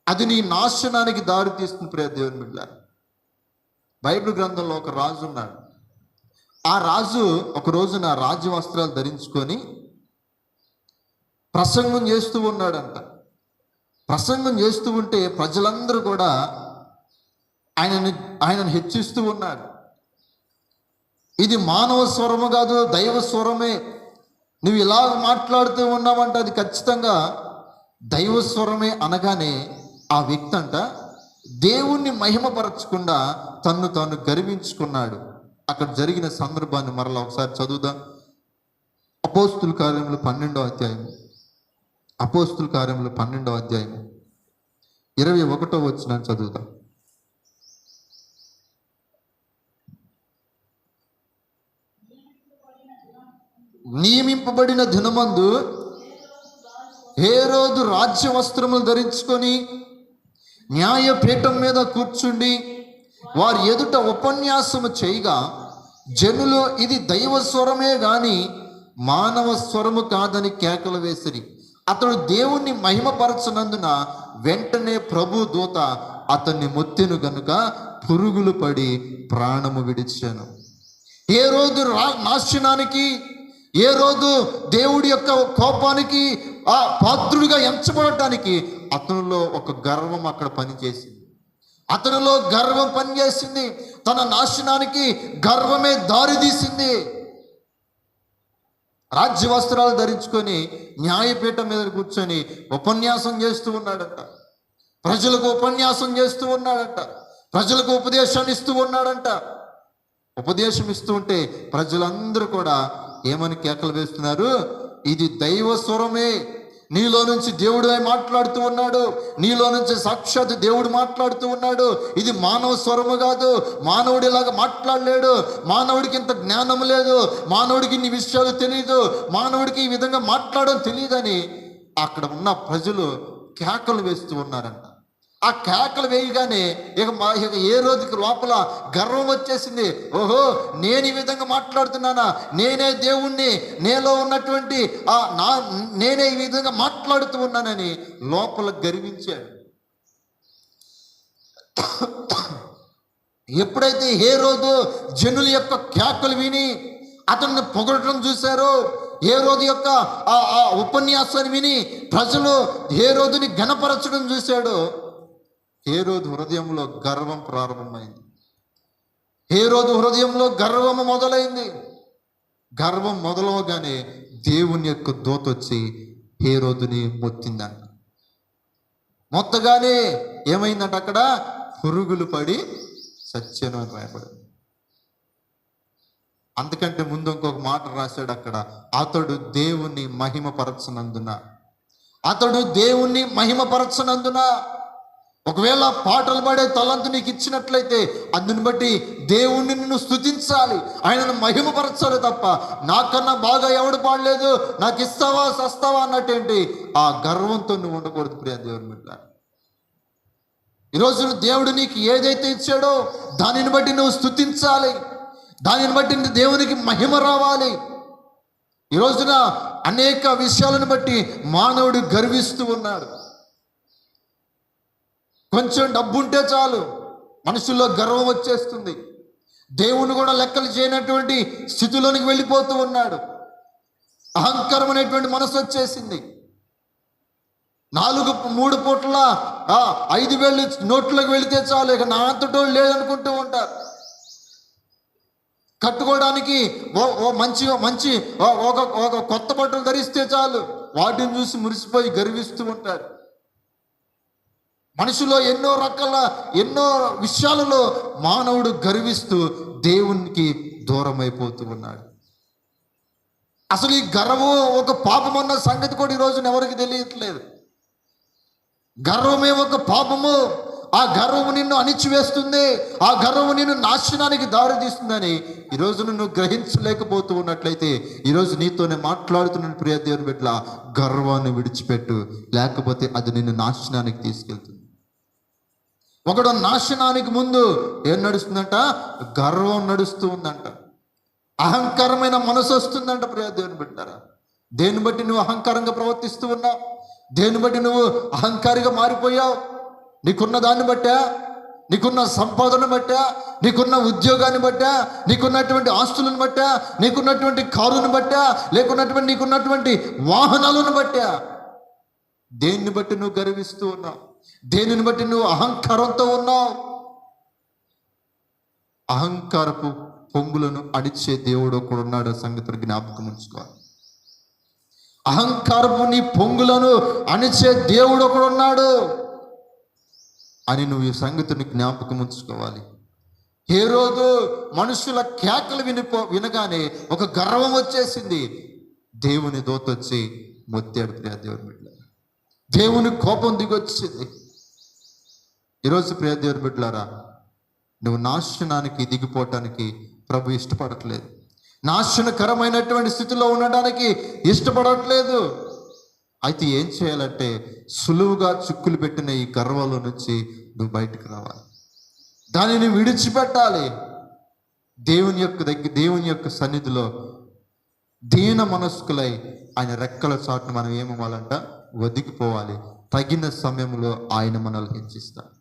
అది నీ నాశనానికి దారి తీస్తుంది. ప్రియ దేవుని బిడ్డలారా, బైబిల్ గ్రంథంలో ఒక రాజు ఉన్నాడు. ఆ రాజు ఒక రోజున రాజ్య వస్త్రాలు ధరించుకొని ప్రసంగం చేస్తూ ఉన్నాడంట. ప్రసంగం చేస్తూ ఉంటే ప్రజలందరూ కూడా ఆయనను హెచ్చిస్తూ ఉన్నాడు. ఇది మానవ స్వరము కాదు, దైవ స్వరమే. నువ్వు ఇలా మాట్లాడుతూ ఉన్నావంటే అది ఖచ్చితంగా దైవ స్వరమే అనగానే ఆ వ్యక్తి అంట దేవుణ్ణి మహిమపరచకుండా తన్ను తాను గర్వించుకున్నాడు. అక్కడ జరిగిన సందర్భాన్ని మరలా ఒకసారి చదువుదాం. అపోస్తుల కార్యములు 12వ అధ్యాయం, అపోస్తుల కార్యములు 12వ అధ్యాయం 21వ వచనాన్ని చదువుదాం. నియమింపబడిన దినమందు హేరోదు రాజ్య వస్త్రములు ధరించుకొని న్యాయపీఠం మీద కూర్చుండి వారి ఎదుట ఉపన్యాసము చేయగా జనులు ఇది దైవ స్వరమే గాని మానవ స్వరము కాదని కేకలు వేసిరి. అతడు దేవుణ్ణి మహిమపరచనందున వెంటనే ప్రభు దూత అతన్ని మొత్తెను గనుక పురుగులు పడి ప్రాణము విడిచాను. ఏ రోజు నాశనానికి, ఏ రోజు దేవుడి యొక్క కోపానికి ఆ పాత్రుడిగా ఎంచబడటానికి అతనిలో ఒక గర్వం అక్కడ పనిచేసింది. అతనిలో గర్వం పనిచేసింది. తన నాశనానికి గర్వమే దారి తీసింది. రాజ్య వస్త్రాలు ధరించుకొని న్యాయపీఠం మీద కూర్చొని ఉపన్యాసం చేస్తూ ఉన్నాడంట. ప్రజలకు ఉపన్యాసం చేస్తూ ఉన్నాడంట. ప్రజలకు ఉపదేశాన్ని ఇస్తూ ఉన్నాడంట. ఉపదేశం ఇస్తూ ఉంటే ప్రజలందరూ కూడా ఏమని కేకలు వేస్తున్నారు? ఇది దైవ స్వరమే, నీలో నుంచి దేవుడు మాట్లాడుతూ ఉన్నాడు, నీలో నుంచి సాక్షాత్ దేవుడు మాట్లాడుతూ ఉన్నాడు. ఇది మానవ స్వరము కాదు, మానవుడు ఇలాగా మాట్లాడలేడు, మానవుడికి ఇంత జ్ఞానం లేదు, మానవుడికి ఇన్ని విషయాలు తెలియదు, మానవుడికి ఈ విధంగా మాట్లాడడం తెలియదని అక్కడ ఉన్న ప్రజలు కేకలు వేస్తూ ఉన్నారంట. ఆ కేకలు వేయగానే ఇక ఏ రోజుకి లోపల గర్వం వచ్చేసింది. ఓహో, నేను ఈ విధంగా మాట్లాడుతున్నానా, నేనే దేవుణ్ణి, నేలో ఉన్నటువంటి నేనే ఈ విధంగా మాట్లాడుతూ ఉన్నానని లోపల గర్వించాడు. ఎప్పుడైతే ఏ రోజు జనుల యొక్క కేకలు విని అతన్ని పొగడటం చూశారో, ఏ రోజు యొక్క ఆ ఉపన్యాసాన్ని విని ప్రజలు ఏ రోజుని ఘనపరచడం చూశాడో, హేరోదు హృదయంలో గర్వం ప్రారంభమైంది. హేరోదు హృదయంలో గర్వము మొదలైంది. గర్వం మొదలవగానే దేవుని యొక్క దూత వచ్చి హేరోదుని మొత్తిందంట. మొత్తగానే ఏమైందంట? అక్కడ పురుగులు పడి సత్యను అని రాయబడింది. అంతకంటే ముందు ఇంకొక మాట రాశాడు అక్కడ, అతడు దేవుణ్ణి మహిమపరచనందున, అతడు దేవుణ్ణి మహిమపరచనందున. ఒకవేళ పాటలు పాడే తలంతు నీకు ఇచ్చినట్లయితే అందుని బట్టి దేవుణ్ణి నిన్ను స్తుతించాలి, ఆయనను మహిమపరచాలి తప్ప నాకన్నా బాగా ఎవడు పాడలేదు, నాకు ఇస్తావా సస్తావా అన్నట్టేంటి ఆ గర్వంతో నువ్వు ఉండకూడదు. ప్రియ దేవుని బిడ్డ, ఈరోజు దేవుడు నీకు ఏదైతే ఇచ్చాడో దానిని బట్టి నువ్వు స్తుతించాలి, దానిని బట్టి దేవునికి మహిమ రావాలి. ఈ రోజున అనేక విషయాలను బట్టి మానవుడు గర్విస్తూ ఉన్నాడు. కొంచెం డబ్బు ఉంటే చాలు మనుషుల్లో గర్వం వచ్చేస్తుంది. దేవుని కూడా లెక్కలు చేయనటువంటి స్థితిలోనికి వెళ్ళిపోతూ ఉన్నాడు. అహంకారం అనేటువంటి మనసు వచ్చేసింది. మూడు పూట్ల 5,000 నోట్లోకి వెళితే చాలు, ఇక నా అంతటోళ్ళు లేదనుకుంటూ ఉంటారు. కట్టుకోవడానికి మంచి ఒక కొత్త బట్టలు ధరిస్తే చాలు, వాటిని చూసి మురిసిపోయి గర్విస్తూ ఉంటారు. మనిషిలో ఎన్నో విషయాలలో మానవుడు గర్విస్తూ దేవునికి దూరం అయిపోతూ ఉన్నాడు. అసలు ఈ గర్వం ఒక పాపం అన్న సంగతి కూడా ఈ రోజున ఎవరికి తెలియట్లేదు. గర్వమే ఒక పాపము. ఆ గర్వము నిన్ను అణిచివేస్తుంది, ఆ గర్వము నిన్ను నాశనానికి దారితీస్తుందని ఈరోజు నువ్వు గ్రహించలేకపోతూ ఉన్నట్లయితే ఈరోజు నీతోనే మాట్లాడుతున్న ప్రియ దేవుని బిడ్డల, గర్వాన్ని విడిచిపెట్టు, లేకపోతే అది నిన్ను నాశనానికి తీసుకెళ్తుంది. ఒకడు నాశనానికి ముందు ఏం నడుస్తుందంట? గర్వం నడుస్తూ ఉందంట. అహంకారమైన మనసు వస్తుందంట. ప్రియ దేవుని బిడ్డలారా, దేన్ని బట్టి నువ్వు అహంకారంగా ప్రవర్తిస్తూ ఉన్నావు? దేన్ని బట్టి నువ్వు అహంకారిగా మారిపోయావు? నీకున్న దాన్ని బట్టా, నీకున్న సంపాదన బట్టా, నీకున్న ఉద్యోగాన్ని బట్టా, నీకున్నటువంటి ఆస్తులను బట్టా, నీకున్నటువంటి కారుని బట్టా, లేకున్నటువంటి నీకున్నటువంటి వాహనాలను బట్టా, దేన్ని బట్టి నువ్వు గర్విస్తూ ఉన్నావు? దేనిని బట్టి నువ్వు అహంకారంతో ఉన్నావు? అహంకారపు పొంగులను అడిచే దేవుడు ఒకడు ఉన్నాడు, సంగతులు జ్ఞాపకం ఉంచుకోవాలి. అహంకారపు నీ పొంగులను అణిచే దేవుడు ఒకడు ఉన్నాడు అని నువ్వు ఈ సంగతిని జ్ఞాపకం ఉంచుకోవాలి. ఏ రోజు మనుషుల కేకలు వినగానే ఒక గర్వం వచ్చేసింది. దేవుని దూత వచ్చి మొత్తాడు. ప్రియ దేవుని బిడ్డలారా, దేవుని కోపం దిగొచ్చింది. ఈరోజు ప్రియ దేవుని బిడ్డలారా, నువ్వు నాశనానికి దిగిపోవటానికి ప్రభు ఇష్టపడట్లేదు. నాశనకరమైనటువంటి స్థితిలో ఉండడానికి ఇష్టపడట్లేదు. అయితే ఏం చేయాలంటే, సులువుగా చిక్కులు పెట్టిన ఈ గర్వంలో నుంచి నువ్వు బయటకు రావాలి. దానిని విడిచిపెట్టాలి. దేవుని యొక్క సన్నిధిలో దీన మనస్కులై ఆయన రెక్కల చాటును మనం ఏమవ్వాలంట? ఒదిగిపోవాలి. తగిన సమయంలో ఆయన మనల్ని హెచ్చిస్తాడు.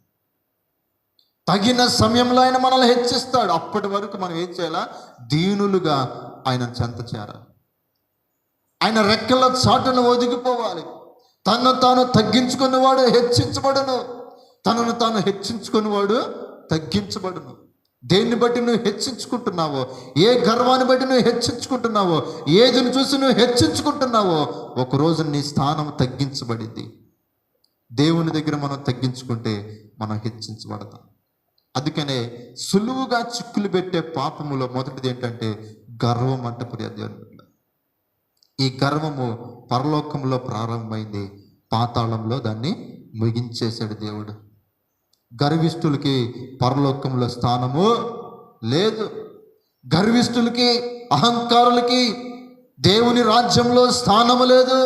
తగిన సమయంలో ఆయన మనల్ని హెచ్చిస్తాడు. అప్పటి వరకు మనం ఏం చేయాలా? దీనులుగా ఆయన చెంత చేరాలి. ఆయన రెక్కల చాటును ఒదిగిపోవాలి. తను తాను తగ్గించుకున్నవాడు హెచ్చించబడును, తనను తాను హెచ్చించుకున్నవాడు తగ్గించబడును. దేన్ని బట్టి నువ్వు హెచ్చించుకుంటున్నావో, ఏ గర్వాన్ని బట్టి నువ్వు హెచ్చించుకుంటున్నావో, ఏదిని చూసి నువ్వు హెచ్చించుకుంటున్నావో, ఒకరోజు నీ స్థానం తగ్గించబడింది. దేవుని దగ్గర మనం తగ్గించుకుంటే మనం హెచ్చించబడతాం. అందుకనే సులువుగా చిక్కులు పెట్టే పాపములో మొదటిది ఏంటంటే గర్వం అంట. ప్రియ దేవుని బిడ్డ, ఈ గర్వము పరలోకంలో ప్రారంభమైంది, పాతాళంలో దాన్ని ముగించేశాడు దేవుడు. గర్విష్ఠులకి పరలోకంలో స్థానము లేదు. గర్విష్ఠులకి, అహంకారులకి దేవుని రాజ్యంలో స్థానము లేదు.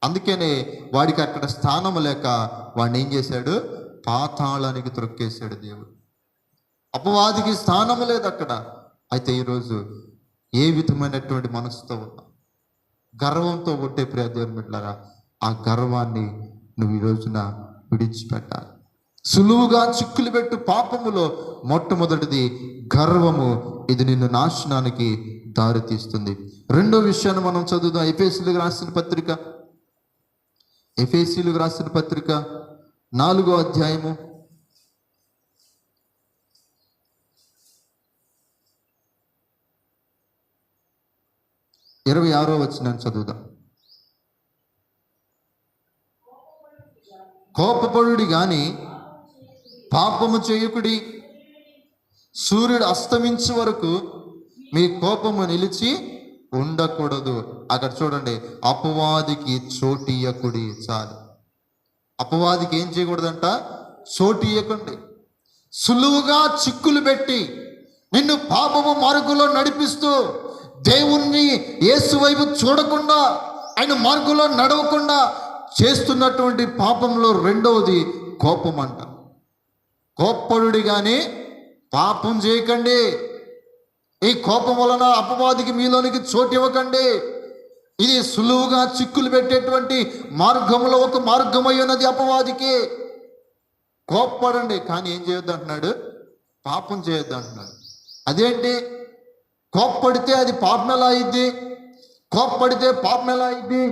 అందుకనే వాడికి అక్కడ స్థానము లేక వాడిని ఏం చేశాడు? పాతాళానికి త్రొక్కేశాడు దేవుడు. అపవాదికి స్థానము లేదు అక్కడ. అయితే ఈరోజు ఏ విధమైనటువంటి మనసుతో ఉన్నా, గర్వంతో ఉంటే ప్రియ దేవుని బిడ్డలారా, ఆ గర్వాన్ని నువ్వు ఈ రోజున విడిచిపెట్టాలి. సులువుగా చిక్కులు పెట్టు పాపములో మొట్టమొదటిది గర్వము. ఇది నిన్ను నాశనానికి దారితీస్తుంది. రెండో విషయాన్ని మనం చదువుదాం. ఎఫెసీయులకు రాసిన పత్రిక 4వ అధ్యాయము 26వ వచనాన్ని చదువుదాం. కోపపడుడి గాని పాపము చేయకుడి, సూర్యుడు అస్తమించే వరకు మీ కోపము నిలిచి ఉండకూడదు. అక్కడ చూడండి, అపవాదికి చోటియకుడి. చాలు. అపవాదికి ఏం చేయకూడదంట? చోటియకండి. సులువుగా చిక్కులు పెట్టి నిన్ను పాపము మార్గంలో నడిపిస్తూ, దేవుణ్ణి యేసు వైపు చూడకుండా, ఆయన మార్గంలో నడవకుండా చేస్తున్నటువంటి పాపంలో రెండవది కోపం అంట. కోప్పడుడి కానీ పాపం చేయకండి. ఈ కోపం వలన అపవాదికి మీలోనికి చోటు ఇవ్వకండి. ఇది సులువుగా చిక్కులు పెట్టేటువంటి మార్గంలో ఒక మార్గమై ఉన్నది అపవాదికి. కోప్పడండి కానీ ఏం చేయొద్దు అంటున్నాడు? పాపం చేయొద్దు అంటున్నాడు. అదేంటి? కోప్పడితే అది పాపం ఎలా అయింది? కోప్పడితే పాపం ఎలా అయింది?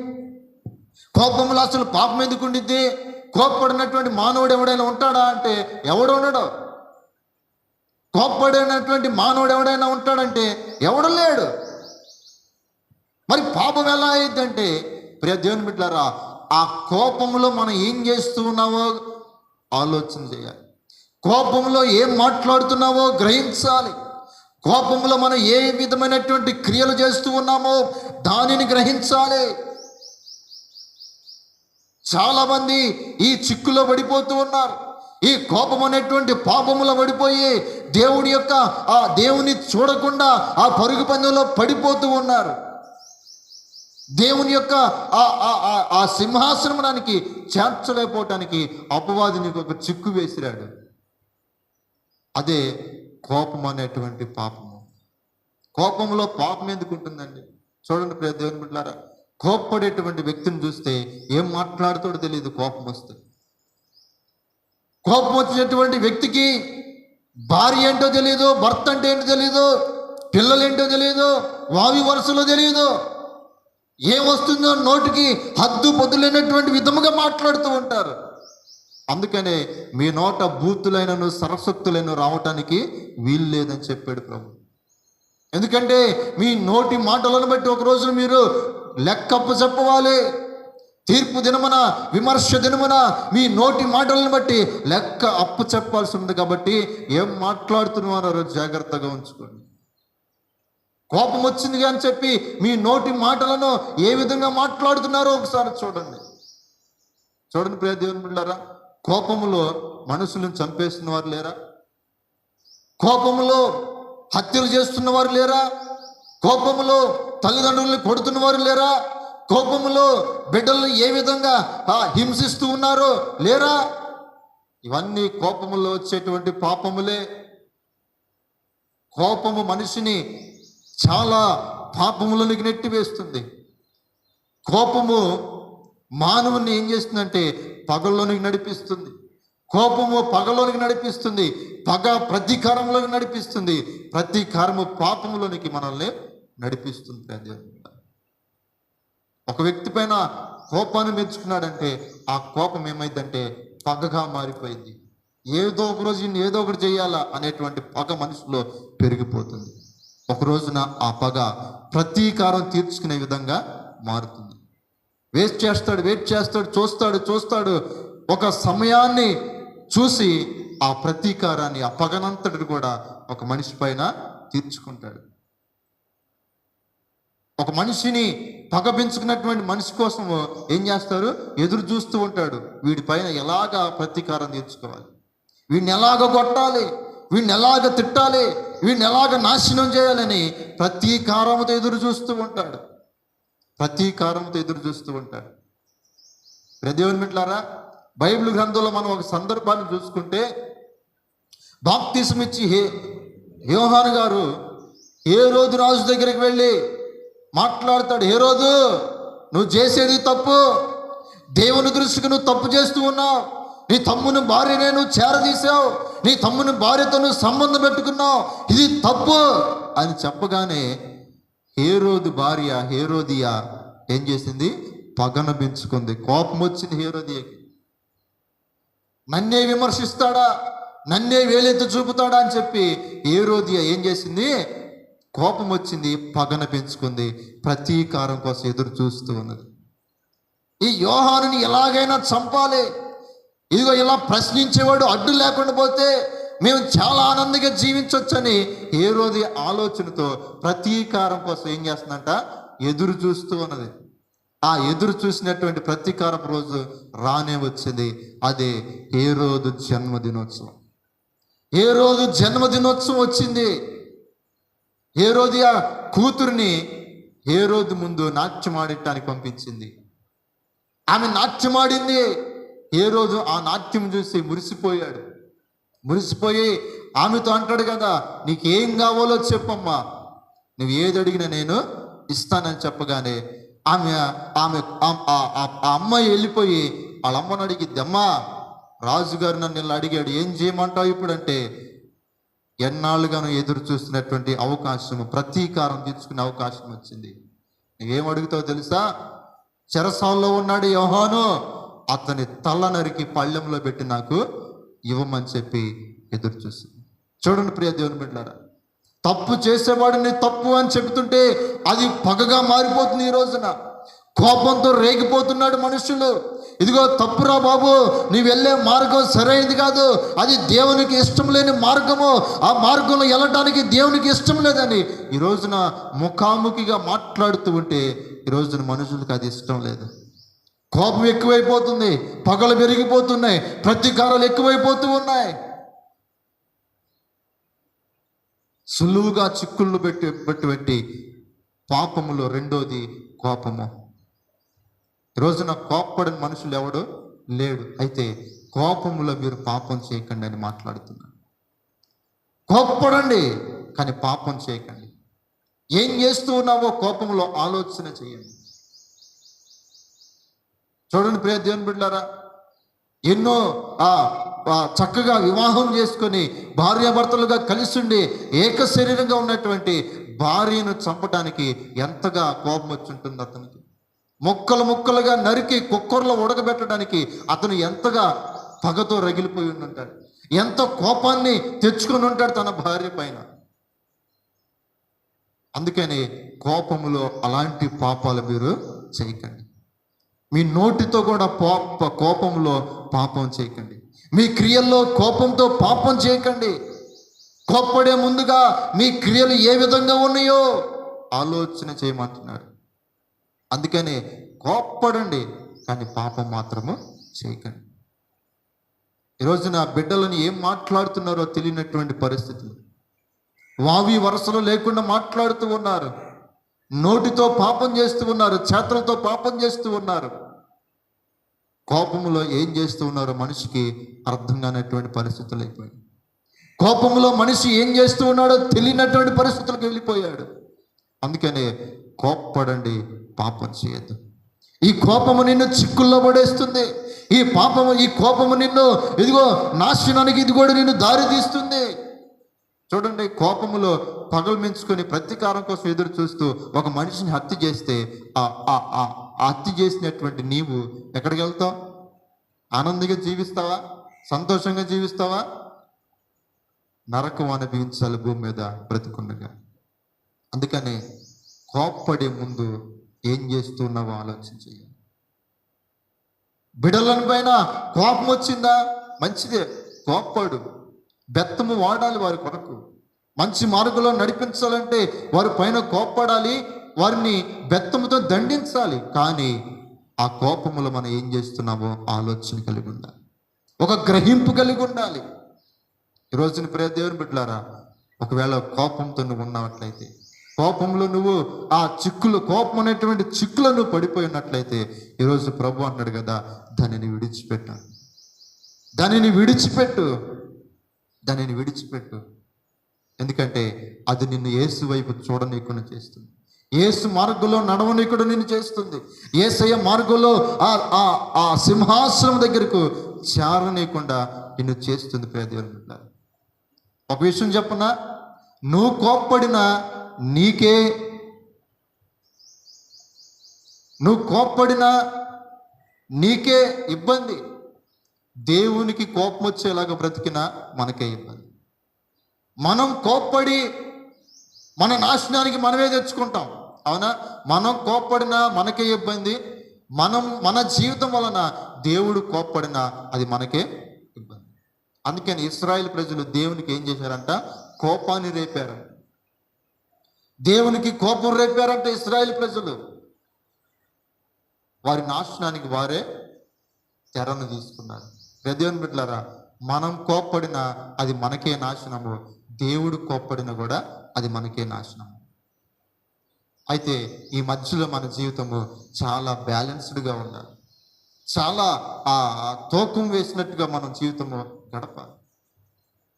కోపంలో అసలు పాపం ఎందుకు ఉండిద్ది? కోప్పడినటువంటి మానవుడు ఎవడైనా ఉంటాడా అంటే ఎవడు ఉండడు. కోప్పడినటువంటి మానవుడు ఎవడైనా ఉంటాడంటే ఎవడు లేడు. మరి పాపం ఎలా అయిందంటే ప్రియ దేవుని బిడ్డలారా, ఆ కోపంలో మనం ఏం చేస్తూ ఉన్నావో ఆలోచన చేయాలి. కోపంలో ఏం మాట్లాడుతున్నావో గ్రహించాలి. కోపంలో మనం ఏ విధమైనటువంటి క్రియలు చేస్తూ ఉన్నామో దానిని గ్రహించాలి. చాలా మంది ఈ చిక్కులో పడిపోతూ ఉన్నారు. ఈ కోపం అనేటువంటి పాపములో పడిపోయి దేవుడి యొక్క ఆ దేవుని చూడకుండా ఆ పరుగు పందెంలో పడిపోతూ ఉన్నారు. దేవుని యొక్క ఆ సింహాసనానికి చేర్చలేకపోవటానికి అపవాదిని ఒక చిక్కు వేసిరాడు. అదే కోపం అనేటువంటి పాపము. కోపంలో పాపం ఎందుకు ఉంటుందండి? చూడండి ప్రియ దేవుని బిడ్డలారా, కోప్పడేటువంటి వ్యక్తిని చూస్తే ఏం మాట్లాడుతాడో తెలియదు. కోపం వస్తే కోపం వచ్చినటువంటి వ్యక్తికి భార్య ఏంటో తెలియదు, భర్త అంటే ఏంటో తెలియదు, పిల్లలేంటో తెలియదు, వావి వరుసలో తెలియదు. ఏమొస్తుందో నోటికి హద్దు పొద్దులైనటువంటి విధముగా మాట్లాడుతూ ఉంటారు. అందుకనే మీ నోట బూతులైనను సరస్వక్తులైన రావటానికి వీలు లేదని చెప్పాడు ప్రభు. ఎందుకంటే మీ నోటి మాటలను బట్టి ఒక రోజు మీరు లెక్కప్పు చెప్పవాలి. తీర్పు దినమున, విమర్శ దినమున మీ నోటి మాటలను బట్టి లెక్క అప్పు చెప్పాల్సి ఉంది. కాబట్టి ఏం మాట్లాడుతున్నారో జాగ్రత్తగా ఉంచుకోండి. కోపం వచ్చింది అని చెప్పి మీ నోటి మాటలను ఏ విధంగా మాట్లాడుతున్నారో ఒకసారి చూడండి. చూడండి ప్రియ దేవుని బిడ్డలారా, కోపములో మనుషులను చంపేస్తున్న వారు లేరా? కోపములో హత్యలు చేస్తున్న వారు లేరా? కోపములో తల్లిదండ్రులను కొడుతున్న వారు లేరా? కోపములో బిడ్డలను ఏ విధంగా హింసిస్తూ ఉన్నారో లేరా? ఇవన్నీ కోపములో వచ్చేటువంటి పాపములే. కోపము మనిషిని చాలా పాపములోనికి నెట్టివేస్తుంది. కోపము మానవుని ఏం చేస్తుందంటే పగల్లోనికి నడిపిస్తుంది. కోపము పగలోనికి నడిపిస్తుంది, పగ ప్రతీకారంలోకి నడిపిస్తుంది, ప్రతీకారము పాపములోనికి మనల్ని నడిపిస్తుంది. ఒక వ్యక్తి పైన కోపాన్ని మెచ్చుకున్నాడంటే ఆ కోపం ఏమైందంటే పగగా మారిపోయింది. ఏదో ఒక రోజు ఏదో ఒకటి చేయాలా అనేటువంటి పగ మనసులో పెరిగిపోతుంది. ఒక రోజున ఆ పగ ప్రతీకారం తీర్చుకునే విధంగా మారుతుంది. వెయిట్ చేస్తాడు, చూస్తాడు. ఒక సమయాన్ని చూసి ఆ ప్రతీకారాన్ని, ఆ పగనంతటిని కూడా ఒక మనిషి పైన తీర్చుకుంటాడు. ఒక మనిషిని పగ పెంచుకున్నటువంటి మనిషి కోసం ఏం చేస్తారు? ఎదురు చూస్తూ ఉంటాడు. వీడి పైన ఎలాగా ప్రతీకారం తీర్చుకోవాలి, వీడిని ఎలాగ కొట్టాలి, వీడిని ఎలాగ తిట్టాలి, వీడిని ఎలాగ నాశనం చేయాలని ప్రతీకారంతో ఎదురు చూస్తూ ఉంటాడు. దేవుని బిడ్డలారా, బైబిల్ గ్రంథంలో మనం ఒక సందర్భాన్ని చూసుకుంటే, బాప్తిసం ఇచ్చి యోహాను గారు హేరోదు రాజు దగ్గరికి వెళ్ళి మాట్లాడతాడు. హేరోదు, నువ్వు చేసేది తప్పు, దేవుని దృష్టికి నువ్వు తప్పు చేస్తూ ఉన్నావు, నీ తమ్ముని భార్యనే నువ్వు చేరదీసావు, నీ తమ్ముని భార్యతో నువ్వు సంబంధం పెట్టుకున్నావు, ఇది తప్పు అని చెప్పగానే హేరోదు భార్య హేరోదియా ఏం చేసింది? పగన పెంచుకుంది. కోపం వచ్చింది హేరోదియాకి. నన్నే విమర్శిస్తాడా, నన్నే వేలెత్తి చూపుతాడా అని చెప్పి హేరోదియా ఏం చేసింది? కోపం వచ్చింది, పగన పెంచుకుంది, ప్రతీకారం కోసం ఎదురు చూస్తూ ఉన్నది. ఈ యోహానుని ఎలాగైనా చంపాలి, ఇదిగో ఇలా ప్రశ్నించేవాడు అడ్డు లేకుండా పోతే మేము చాలా ఆనందంగా జీవించవచ్చని హేరోది ఆలోచనతో ప్రతీకారం కోసం ఏం చేస్తుందంట? ఎదురు చూస్తూ ఉన్నది. ఆ ఎదురు చూసినటువంటి ప్రతీకారం రోజు రానే వచ్చింది. అదే హేరోదు జన్మదినోత్సవం. హేరోదు జన్మదినోత్సవం వచ్చింది. హేరోదియా కూతురిని హేరోదు ముందు నాట్యమాడటానికి పంపించింది. ఆమె నాట్యమాడింది. హేరోదు ఆ నాట్యం చూసి మురిసిపోయి ఆమెతో అంటాడు కదా, నీకేం కావాలో చెప్పమ్మా, నువ్వు ఏది అడిగినా నేను ఇస్తానని చెప్పగానే ఆమె అమ్మాయి వెళ్ళిపోయి వాళ్ళ అమ్మని అడిగిద్ది, అమ్మా రాజుగారు నన్ను ఇలా అడిగాడు, ఏం చేయమంటావు ఇప్పుడు అంటే, ఎన్నాళ్ళుగానో ఎదురు చూస్తున్నటువంటి అవకాశం, ప్రతీకారం తీర్చుకునే అవకాశం వచ్చింది. నువ్వేం అడుగుతావు తెలుసా? చెరసాల్లో ఉన్నాడు యోహాను, అతని తల నరికి పళ్ళెంలో పెట్టి నాకు ఇవ్వమని చెప్పి ఎదురు చూసింది. చూడండి ప్రియ దేవుని బిడ్డలారా, తప్పు చేసేవాడిని తప్పు అని చెబుతుంటే అది పగగా మారిపోతుంది. ఈ రోజున కోపంతో రేగిపోతున్నాడు మనుషులు. ఇదిగో తప్పురా బాబు, నీ వెళ్ళే మార్గం సరైనది కాదు, అది దేవునికి ఇష్టం లేని మార్గము, ఆ మార్గంలో వెళ్ళడానికి దేవునికి ఇష్టం లేదని ఈ రోజున ముఖాముఖిగా మాట్లాడుతూ ఉంటే ఈ రోజున మనుషులకు అది ఇష్టం లేదు. కోపం ఎక్కువైపోతుంది, పగలు పెరిగిపోతున్నాయి, ప్రతీకారాలు ఎక్కువైపోతూ ఉన్నాయి. సులువుగా చిక్కుళ్ళు పెట్టి పాపములో రెండోది కోపము. ఈరోజున కోప్పడిన మనుషులు ఎవడు లేడు. అయితే కోపములో మీరు పాపం చేయకండి అని మాట్లాడుతున్నాను. కోప్పడండి కానీ పాపం చేయకండి. ఏం చేస్తూ ఉన్నావో కోపంలో ఆలోచన చేయండి. చూడండి ప్రియ దేవుని బిడ్డలారా, ఎన్నో చక్కగా వివాహం చేసుకొని భార్యాభర్తలుగా కలిసి ఉండి ఏక శరీరంగా ఉన్నటువంటి భార్యను చంపడానికి ఎంతగా కోపం వచ్చి ఉంటుంది అతనికి. ముక్కలు ముక్కలుగా నరికి కుక్కర్లో ఉడకబెట్టడానికి అతను ఎంతగా పగతో రగిలిపోయి ఉంటాడు, ఎంత కోపాన్ని తెచ్చుకొని ఉంటాడు తన భార్య పైన. అందుకని కోపములో అలాంటి పాపాలు మీరు చేయకండి. మీ నోటితో కూడా కోపంలో పాపం చేయకండి. మీ క్రియల్లో కోపంతో పాపం చేయకండి. కోప్పడే ముందుగా మీ క్రియలు ఏ విధంగా ఉన్నాయో ఆలోచన చేయమంటున్నాడు. అందుకని కోప్పడండి కానీ పాపం మాత్రము చేయకండి. ఈరోజున బిడ్డలను ఏం మాట్లాడుతున్నారో తెలియనటువంటి పరిస్థితులు, వావి వరసలు లేకుండా మాట్లాడుతూ ఉన్నారు, నోటితో పాపం చేస్తూ ఉన్నారు, చేతులతో పాపం చేస్తూ ఉన్నారు. కోపములో ఏం చేస్తూ ఉన్నారో మనిషికి అర్థం కానటువంటి పరిస్థితులు అయిపోయాయి. కోపంలో మనిషి ఏం చేస్తూ ఉన్నాడో తెలియనటువంటి పరిస్థితులకు వెళ్ళిపోయాడు. అందుకనే కోప్పడండి, పాపం చేయొద్దు. ఈ కోపము నిన్ను చిక్కుల్లో పడేస్తుంది. ఈ కోపము నిన్ను ఇదిగో నాశనానికి ఇది కూడా నిన్ను దారి తీస్తుంది. చూడండి, కోపములో పగలు మించుకొని ప్రతీకారం కోసం ఎదురు చూస్తూ ఒక మనిషిని హత్య చేస్తే ఆ హత్య చేసినటువంటి నీవు ఎక్కడికి వెళ్తావు? ఆనందంగా జీవిస్తావా? సంతోషంగా జీవిస్తావా? నరకం అనుభవించాలి భూమి మీద బ్రతికుండగా. అందుకని కోప్పడే ముందు ఏం చేస్తున్నావో ఆలోచన చేయాలి. బిడలని పైన కోపం వచ్చిందా? మంచిదే, కోప్పడు. బెత్తము వాడాలి వారి కొరకు. మంచి మార్గంలో నడిపించాలంటే వారి పైన కోప్పడాలి, వారిని బెత్తముతో దండించాలి. కానీ ఆ కోపములో మనం ఏం చేస్తున్నామో ఆలోచన కలిగి ఉండాలి, ఒక గ్రహింపు కలిగి ఉండాలి. ఈరోజున ప్రియ దేవుని బిడ్డలారా, ఒకవేళ కోపంతో నువ్వు ఉన్నట్లయితే, కోపంలో నువ్వు ఆ కోపం అనేటువంటి చిక్కులో నువ్వు పడిపోయి ఉన్నట్లయితే, ఈరోజు ప్రభు అన్నాడు కదా, దానిని విడిచిపెట్టాను, దానిని విడిచిపెట్టు. ఎందుకంటే అది నిన్ను యేసు వైపు చూడనీయకుండా చేస్తుంది, యేసు మార్గంలో నడవనీయకుండా నిన్ను చేస్తుంది, యేసయ్య మార్గంలో ఆ సింహాసనం దగ్గరకు చేరనీయకుండా నిన్ను చేస్తుంది. ప్రియ దేవుని బిడ్డలారా, ఒక విషయం చెప్పనా, నువ్వు కోప్పడినా నీకే ఇబ్బంది. దేవునికి కోపం వచ్చేలాగా బ్రతికినా మనకే ఇబ్బంది. మనం కోప్పడి మన నాశనానికి మనమే తెచ్చుకుంటాం, అవునా? మనం కోప్పడినా మనకే ఇబ్బంది. మన జీవితం వలన దేవుడు కోప్పడినా అది మనకే ఇబ్బంది. అందుకని ఇశ్రాయేలు ప్రజలు దేవునికి ఏం చేశారంట? కోపాన్ని రేపారంట. దేవునికి కోపం రేపారంట ఇశ్రాయేలు ప్రజలు. వారి నాశనానికి వారే తెరను తీసుకున్నారు. దేవుని బిడ్డలారా, మనం కోప్పడినా అది మనకే నాశనము, దేవుడు కోప్పడినా కూడా అది మనకే నాశనము. అయితే ఈ మధ్యలో మన జీవితము చాలా బ్యాలెన్స్డ్గా ఉండాలి, చాలా తూకం వేసినట్టుగా మనం జీవితము గడపాలి.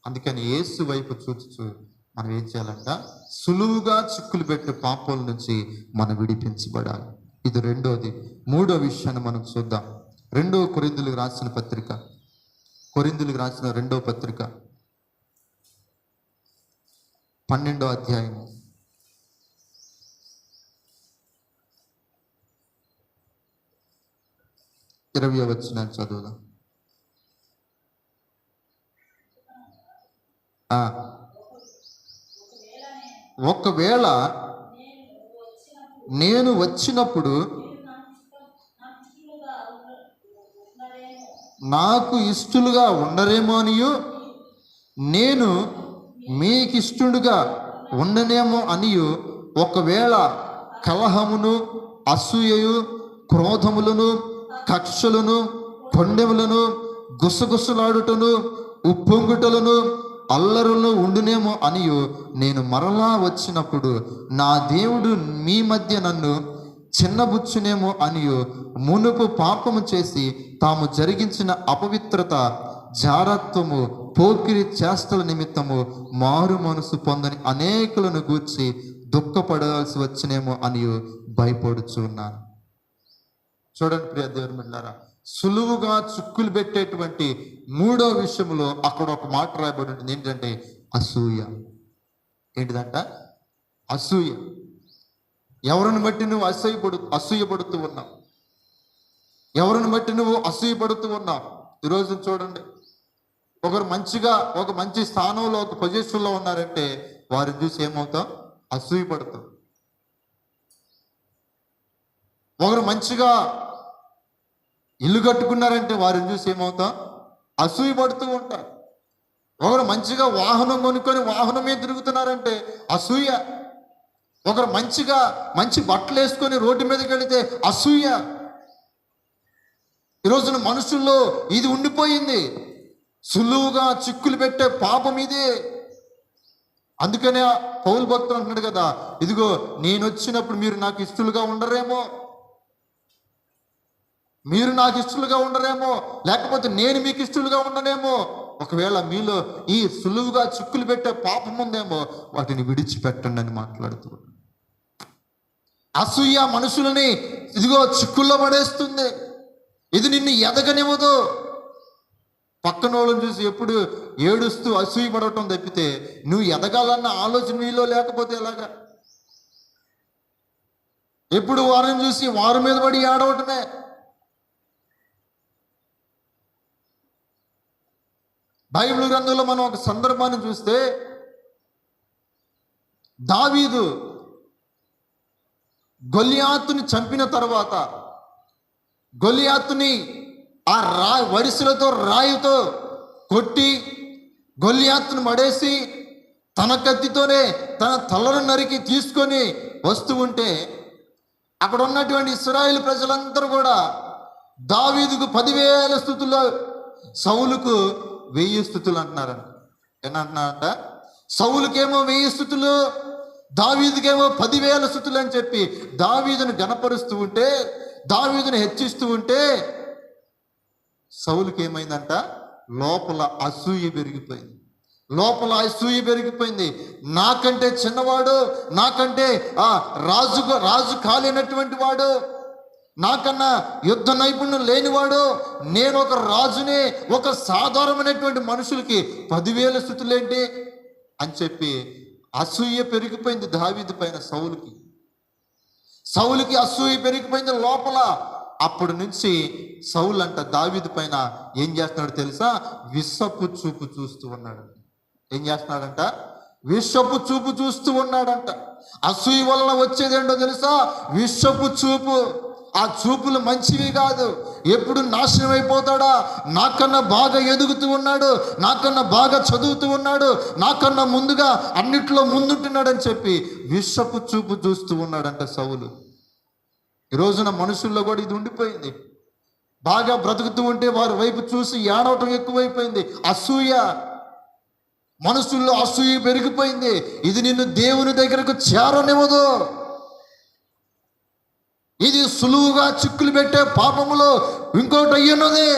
అందుకని యేసు వైపు చూచు మనం ఏం చేయాలంట? సులువుగా చిక్కులు పెట్టే పాపాల నుంచి మనం విడిపించబడాలి. ఇది రెండోది. మూడో విషయాన్ని మనం చూద్దాం. కొరింథీయులకు రాసిన పత్రిక, కొరింథీయులకు రాసిన 2వ పత్రిక 12వ అధ్యాయము 12 20వ వచనం చదువుదాం. ఒకవేళ నేను వచ్చినప్పుడు నాకు ఇష్టలుగా ఉండరేమో అనియు, నేను మీకు ఇష్టడుగా ఉండనేమో అనియు, ఒకవేళ కలహమును, అసూయయు, క్రోధములను, కక్షలను, కొండెములను, గుసగుసలాడుటను, ఉప్పొంగుటలను, అల్లరులను ఉండునేమో అనియు, నేను మరలా వచ్చినప్పుడు నా దేవుడు మీ మధ్య నన్ను చిన్నబుచ్చునేమో అనియు, మునుపు పాపము చేసి తాము జరిగించిన అపవిత్రత, జారత్వము, పోకిరి చేష్టల నిమిత్తము మారు మనసు పొందని అనేకులను గూర్చి దుఃఖపడాల్సి వచ్చినేమో అనియు భయపడుచున్నాను. చూడండి ప్రియ దేవుని బిడ్డలారా, సులువుగా చిక్కులు పెట్టేటువంటి 3వ విషయంలో అక్కడ ఒక మాట రాయబడి ఉంటుంది. ఏంటంటే అసూయ. ఏంటిదంట? అసూయ. ఎవరిని బట్టి నువ్వు అసూయపడుతూ ఉన్నావు? ఎవరిని బట్టి నువ్వు అసూయపడుతూ ఉన్నావు? ఈరోజు చూడండి, ఒకరు మంచిగా ఒక మంచి స్థానంలో, ఒక పొజిషన్లో ఉన్నారంటే వారిని చూసి ఏమవుతాం? అసూయపడతాం. ఒకరు మంచిగా ఇల్లు కట్టుకున్నారంటే వారిని చూసి ఏమవుతాం? అసూయపడుతూ ఉంటారు. ఒకరు మంచిగా వాహనం కొనుక్కొని వాహనం మీద తిరుగుతున్నారంటే అసూయ. ఒకరు మంచి బట్టలు వేసుకొని రోడ్డు మీదకి వెళితే అసూయ. ఈరోజున మనుషుల్లో ఇది ఉండిపోయింది. సులువుగా చిక్కులు పెట్టే పాపం ఇదే. అందుకనే పౌలు భక్తులు అంటున్నాడు కదా, ఇదిగో నేను వచ్చినప్పుడు మీరు నాకు ఇష్టలుగా ఉండరేమో, మీరు నాకు ఇష్టలుగా ఉండరేమో, లేకపోతే నేను మీకు ఇష్టలుగా ఉండనేమో. ఒకవేళ మీలో ఈ సులువుగా చిక్కులు పెట్టే పాపం ఉందేమో, వాటిని విడిచిపెట్టండి అని మాట్లాడుతున్నాడు. అసూయ మనుషులని ఇదిగో చిక్కుల్లో పడేస్తుంది. ఇది నిన్ను ఎదగనివ్వదు. పక్కన వాళ్ళని చూసి ఎప్పుడు ఏడుస్తూ అసూయ పడటం తప్పితే నువ్వు ఎదగాలన్న ఆలోచన నీలో లేకపోతే ఎలాగా? ఎప్పుడు వారిని చూసి వారి మీద పడి ఏడవటమే. బైబిల్ గ్రంథంలో మనం ఒక సందర్భాన్ని చూస్తే, దావీదు గొలియాతుని చంపిన తర్వాత గొలియాతుని ఆ వరిసెలతో రాయితో కొట్టి గొలియాతుని మడేసి తన కత్తితోనే తన తలను నరికి తీసుకొని వస్తూ ఉంటే, అక్కడ ఉన్నటువంటి ఇశ్రాయేలు ప్రజలందరూ కూడా దావీదుకు 10,000 స్తుతులు, సౌలుకు 1000 స్తుతులు అంటున్నారంట. ఏమంటున్నారంట? సౌలుకేమో 1000 స్తుతులు, దావీదుకేమో 10,000 స్తుతులు అని చెప్పి దావీదును గణపరుస్తూ ఉంటే, దావీదును హెచ్చిస్తూ ఉంటే, సౌలుకి ఏమైందంట? లోపల అసూయ పెరిగిపోయింది. లోపల అసూయ పెరిగిపోయింది. నాకంటే చిన్నవాడు, నాకంటే రాజు కాలేనటువంటి వాడు, నాకన్నా యుద్ధ నైపుణ్యం లేనివాడు, నేను ఒక రాజునే, ఒక సాధారణమైనటువంటి మనుషులకి 10,000 స్తుతులేంటి అని చెప్పి అసూయ పెరిగిపోయింది దావీదు పైన. సౌలుకి అసూయ పెరిగిపోయింది లోపల. అప్పటి నుంచి సౌలు అంట దావీదు పైన ఏం చేస్తున్నాడు తెలుసా? విషపు చూపు చూస్తూ ఉన్నాడు. ఏం చేస్తున్నాడంట? విషపు చూపు చూస్తూ ఉన్నాడంట. అసూయ వలన వచ్చేదేంటో తెలుసా? విషపు చూపు. ఆ చూపులు మంచివి కాదు. ఎప్పుడు నాశనం అయిపోతాడా, నాకన్నా బాగా ఎదుగుతూ ఉన్నాడు, నాకన్నా బాగా చదువుతూ ఉన్నాడు, నాకన్నా ముందుగా అన్నిట్లో ముందుంటున్నాడని చెప్పి విషపు చూపు చూస్తూ ఉన్నాడంట సౌలు. ఈ రోజున మనుషుల్లో కూడా ఇది ఉండిపోయింది. బాగా బ్రతుకుతూ ఉంటే వారి వైపు చూసి ఏడవటం ఎక్కువైపోయింది. అసూయ. మనుషుల్లో అసూయ పెరిగిపోయింది. ఇది నిన్ను దేవుని దగ్గరకు చేరనివ్వదు. ఇది సులువుగా చిక్కులు పెట్టే పాపములో ఇంకోటి అయ్యున్నది.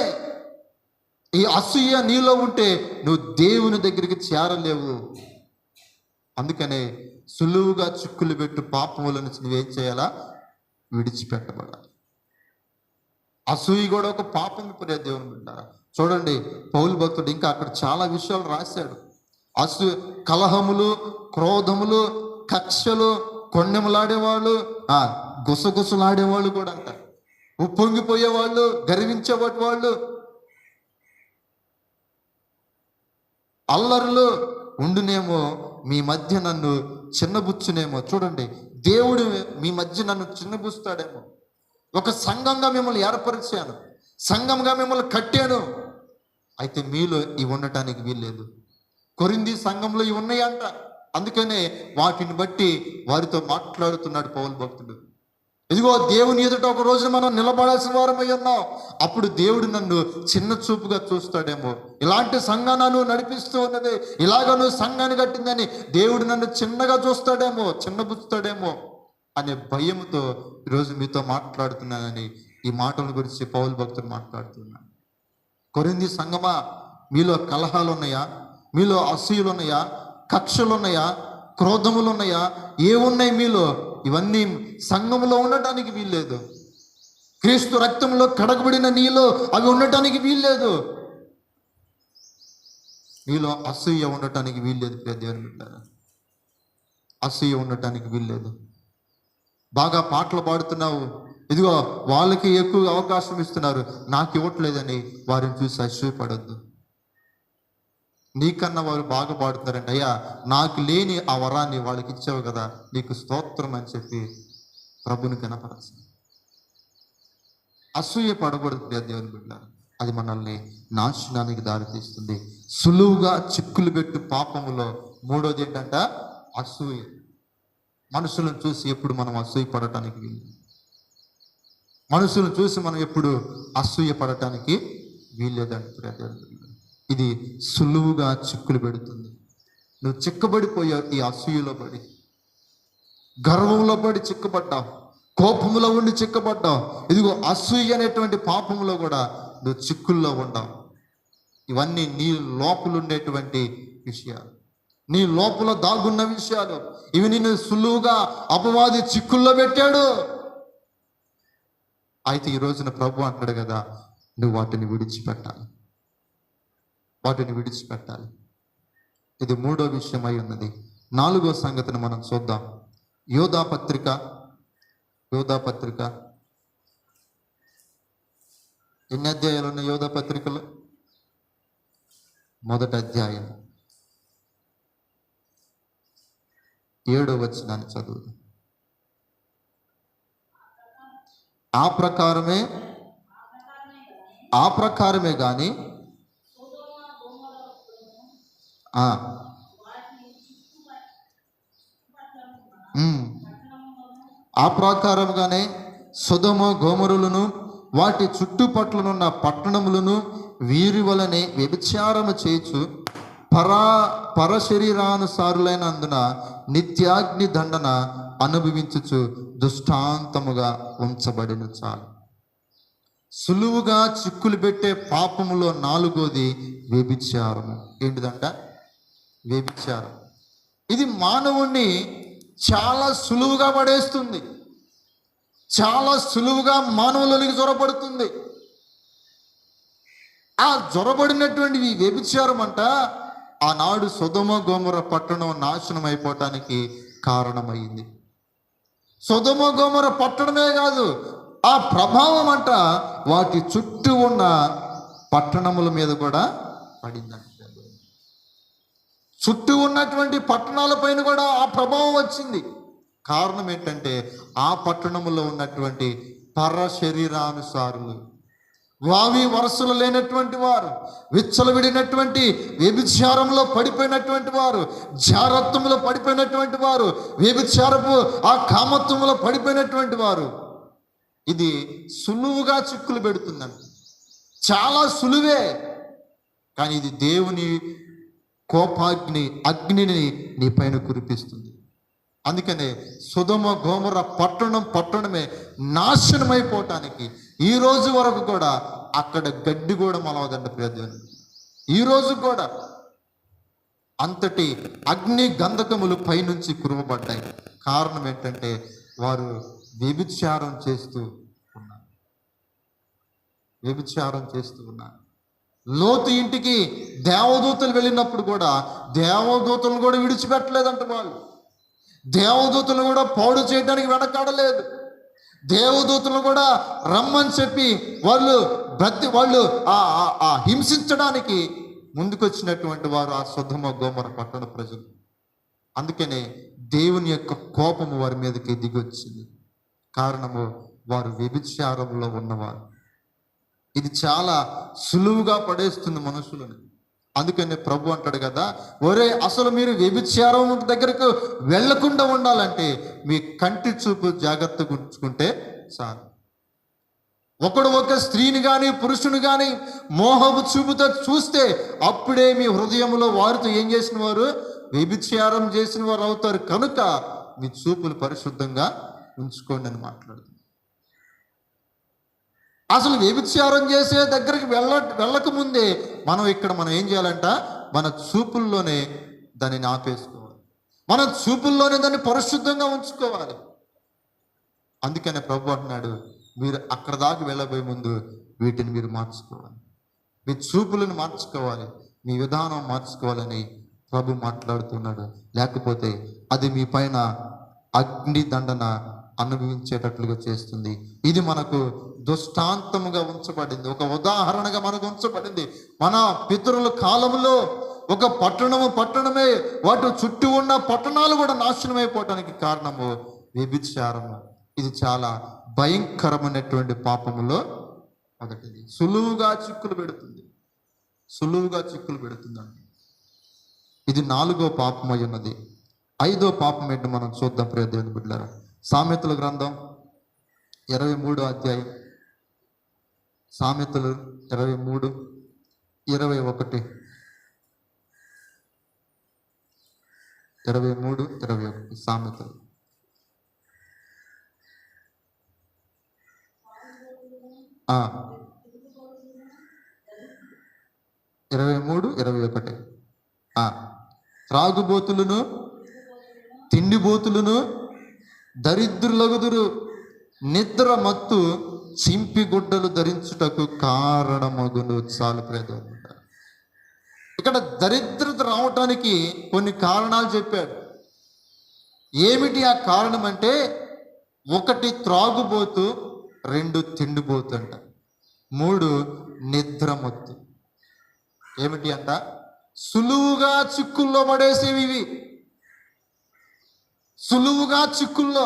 ఈ అసూయ నీలో ఉంటే నువ్వు దేవుని దగ్గరికి చేరలేవు. అందుకనే సులువుగా చిక్కులు పెట్టు పాపములను నువ్వేం చేయాలా? విడిచిపెట్టబడాలి. అసూయ కూడా ఒక పాపం. ఇప్పుడు దేవుని బిడ్డారా, చూడండి పౌలు భక్తుడు ఇంకా అక్కడ చాలా విషయాలు రాశాడు. కలహములు, క్రోధములు, కక్షలు, కొండెములాడేవాళ్ళు, గుసగుసలాడేవాళ్ళు కూడా అంటారు ఉప్పొంగిపోయేవాళ్ళు, గర్వించేవాటి వాళ్ళు, అల్లరులు ఉండునేమో, మీ మధ్య నన్ను చిన్నబుచ్చునేమో. చూడండి, దేవుడు మీ మధ్య నన్ను చిన్నబుస్తాడేమో. ఒక సంఘంగా మిమ్మల్ని ఏర్పరిచాను, సంఘంగా మిమ్మల్ని కట్టాను, అయితే మీలో ఇవి ఉండటానికి వీల్లేదు. కొరింథీ సంఘంలో ఇవి ఉన్నాయంట. అందుకనే వాటిని బట్టి వారితో మాట్లాడుతున్నాడు పౌలు భక్తుడు. ఇదిగో, దేవుని ఎదుట ఒక రోజున మనం నిలబడాల్సిన వారమై ఉన్నాం. అప్పుడు దేవుడు నన్ను చిన్న చూపుగా చూస్తాడేమో. ఇలాంటి సంఘాన్ని నడిపిస్తూ ఉన్నది, ఇలాగ నువ్వు సంఘాన్ని కట్టిందని దేవుడు నన్ను చిన్నగా చూస్తాడేమో, చిన్నబుచ్చుతాడేమో అనే భయంతో ఈరోజు మీతో మాట్లాడుతున్నానని ఈ మాటల గురించి పౌలు భక్తుడు మాట్లాడుతున్నాడు. కొరింథీ సంఘమా, మీలో కలహాలు ఉన్నాయా? మీలో అసూయలు ఉన్నాయా? కక్షలు ఉన్నాయా? క్రోధములు ఉన్నాయా? ఏమున్నాయి మీలో? ఇవన్నీ సంఘములో ఉండటానికి వీల్లేదు. క్రీస్తు రక్తంలో కడగబడిన నీలో అవి ఉండటానికి వీల్లేదు. మీలో అసూయ ఉండటానికి వీల్లేదు. దేవుని బిడ్డలారా, అసూయ ఉండటానికి వీల్లేదు. బాగా పాటలు పాడుతున్నావు, ఇదిగో వాళ్ళకి ఎక్కువ అవకాశం ఇస్తున్నారు, నాకు ఇవ్వట్లేదని వారిని చూసి అసూయపడొద్దు. నీకన్నా వారు బాగా పాడుతున్నారంటే, అయ్యా నాకు లేని ఆ వరాన్ని వాళ్ళకి ఇచ్చావు కదా, నీకు స్తోత్రం అని చెప్పి ప్రభుని కనపరచు. అసూయ పడకూడదు దేవుని బిడ్డ. అది మనల్ని నాశనానికి దారితీస్తుంది. సులువుగా చిక్కులు పెట్టు పాపములో మూడోది ఏంటంట? అసూయ. మనుషులను చూసి ఎప్పుడు మనం అసూయ పడటానికి వీలు. మనుషులను చూసి మనం ఎప్పుడు అసూయ పడటానికి వీల్లేదంటారు. ఇది సులువుగా చిక్కులు పెడుతుంది. నువ్వు చిక్కబడిపోయావు ఈ అసూయలో పడి, గర్వంలో పడి చిక్కబడ్డావు, కోపంలో ఉండి చిక్కబడ్డావు. ఇదిగో అసూయ అనేటువంటి పాపంలో కూడా నువ్వు చిక్కుల్లో ఉండవు. ఇవన్నీ నీ లోపల ఉండేటువంటి విషయాలు, నీ లోపల దాగున్న విషయాలు. ఇవి నిన్ను సులువుగా అపవాది చిక్కుల్లో పెట్టాడు. అయితే ఈ రోజున ప్రభు అంటాడు కదా, నువ్వు వాటిని విడిచిపెట్టాలి, వాటిని విడిచిపెట్టాలి. ఇది మూడో విషయం అయి ఉన్నది. నాలుగో సంగతిని మనం చూద్దాం. యోధా పత్రిక ఎన్ని అధ్యాయాలు ఉన్నాయి యోధా పత్రికలో? మొదటి అధ్యాయం 7వ వచనాన్ని చదువుదాం. ఆ ప్రకారమే గాని ఆ ప్రకారంగానే సొదొమ గోమరులను వాటి చుట్టుపట్లనున్న పట్టణములను వీరి వలనే వ్యభిచారము చేయుచు పరశరీరానుసారులైనందున నిత్యాగ్ని దండన అనుభవించుచు దుష్టాంతముగా ఉంచబడిన చాలు. సులువుగా చిక్కులు పెట్టే పాపములో నాలుగోది వ్యభిచారము. ఏంటిదంట? వ్యభిచారం. ఇది మానవుణ్ణి చాలా సులువుగా పడేస్తుంది, చాలా సులువుగా మానవులకి జ్వరపడుతుంది. ఆ జ్వరపడినటువంటి ఈ వ్యభిచారం అంట ఆనాడు సొదొమ గొమొర్రా పట్టణం నాశనం అయిపోవటానికి కారణమైంది. సొదొమ గొమొర్రా పట్టణమే కాదు, ఆ ప్రభావం అంట వాటి చుట్టూ ఉన్న పట్టణముల మీద కూడా పడిందంట. చుట్టూ ఉన్నటువంటి పట్టణాల పైన కూడా ఆ ప్రభావం వచ్చింది. కారణం ఏంటంటే ఆ పట్టణములో ఉన్నటువంటి పరశరీరానుసారులు, వావి వరసలు లేనటువంటి వారు, విచ్చలవిడినటువంటి వ్యభిచారంలో పడిపోయినటువంటి వారు, జారత్వంలో పడిపోయినటువంటి వారు, వ్యభిచారపు ఆ కామత్వంలో పడిపోయినటువంటి వారు. ఇది సులువుగా చిక్కులు పెడుతుందంట. చాలా సులువే, కానీ ఇది దేవుని కోపాగ్ని, అగ్నిని నీ పైన కురిపిస్తుంది. అందుకనే సొదొమ గొమొర్రా పట్టణమే నాశనమైపోవటానికి ఈ రోజు వరకు కూడా అక్కడ గడ్డి కూడా మొలవదండి ప్రియదేవుని. ఈ రోజు కూడా అంతటి అగ్ని గంధకములు పైనుంచి కురవబడ్డాయి. కారణం ఏంటంటే వారు వ్యభిచారం చేస్తూ ఉన్నారు. లోతు ఇంటికి దేవదూతలు వెళ్ళినప్పుడు కూడా దేవదూతలను కూడా విడిచిపెట్టలేదంట. వాళ్ళు దేవదూతలు కూడా పాడు చేయడానికి వెనకాడలేదు. దేవదూతలు కూడా రమ్మని చెప్పి వాళ్ళు హింసించడానికి ముందుకొచ్చినటువంటి వారు ఆ సొదొమ గొమొర్రా పట్టణ ప్రజలు. అందుకనే దేవుని యొక్క కోపము వారి మీదకి దిగొచ్చింది. కారణము వారు వ్యభిచారంలో ఉన్నవారు. ఇది చాలా సులువుగా పడేస్తుంది మనుషులను. అందుకనే ప్రభు అంటాడు కదా, ఒరే అసలు మీరు వ్యభిచారం దగ్గరకు వెళ్లకుండా ఉండాలంటే మీ కంటి చూపు జాగ్రత్తగా ఉంచుకుంటే చాలు. ఒకడు ఒక స్త్రీని కానీ పురుషుని కానీ మోహపు చూపుతో చూస్తే అప్పుడే మీ హృదయంలో వారితో ఏం చేసిన వారు? వ్యభిచారం చేసిన వారు అవుతారు. కనుక మీ చూపులు పరిశుద్ధంగా ఉంచుకోండి అని మాట్లాడుతుంది. అసలు వ్యభిచారం చేసే దగ్గరికి వెళ్ళక ముందే మనం ఏం చేయాలంట? మన చూపుల్లోనే దానిని ఆపేసుకోవాలి. మన చూపుల్లోనే దాన్ని పరిశుద్ధంగా ఉంచుకోవాలి. అందుకనే ప్రభు అంటున్నాడు, మీరు అక్కడ దాకా వెళ్ళబోయే ముందు వీటిని మీరు మార్చుకోవాలి, మీ చూపులను మార్చుకోవాలి, మీ విధానం మార్చుకోవాలని ప్రభు మాట్లాడుతున్నాడు. లేకపోతే అది మీ పైన అగ్ని దండన అనుభవించేటట్లుగా చేస్తుంది. ఇది మనకు దృష్టాంతముగా ఉంచబడింది, ఒక ఉదాహరణగా మనకు ఉంచబడింది. మన పితరుల కాలంలో ఒక పట్టణమే వాటి చుట్టూ ఉన్న పట్టణాలు కూడా నాశనం అయిపోవటానికి కారణము వ్యభిచారము. ఇది చాలా భయంకరమైనటువంటి పాపములో మొదటిది. సులువుగా చిక్కులు పెడుతుందండి. ఇది 4వ పాపమై ఉన్నది. 5వ పాపం ఏంటో మనం చూద్దాం ప్రియ దేవుని బిడ్డలారా. సామెతల గ్రంథం 23వ అధ్యాయం, సామెతలు 23:21. 23:21 సామెతలు. ఆ 23:21. త్రాగుబోతులను తిండిబోతులను దరిద్రులగుదురు, నిద్ర మత్తు చింపి గుడ్డలు ధరించుటకు కారణమగును. చాలు ప్రయోజనం. ఇక్కడ దరిద్రత రావటానికి కొన్ని కారణాలు చెప్పాడు. ఏమిటి ఆ కారణం అంటే, 1 త్రాగుబోతు, 2 తిండిబోతు అంట, 3 నిద్రమత్తు. ఏమిటి అంట? సులువుగా చిక్కుల్లో పడేసేవి ఇవి. సులువుగా చిక్కుల్లో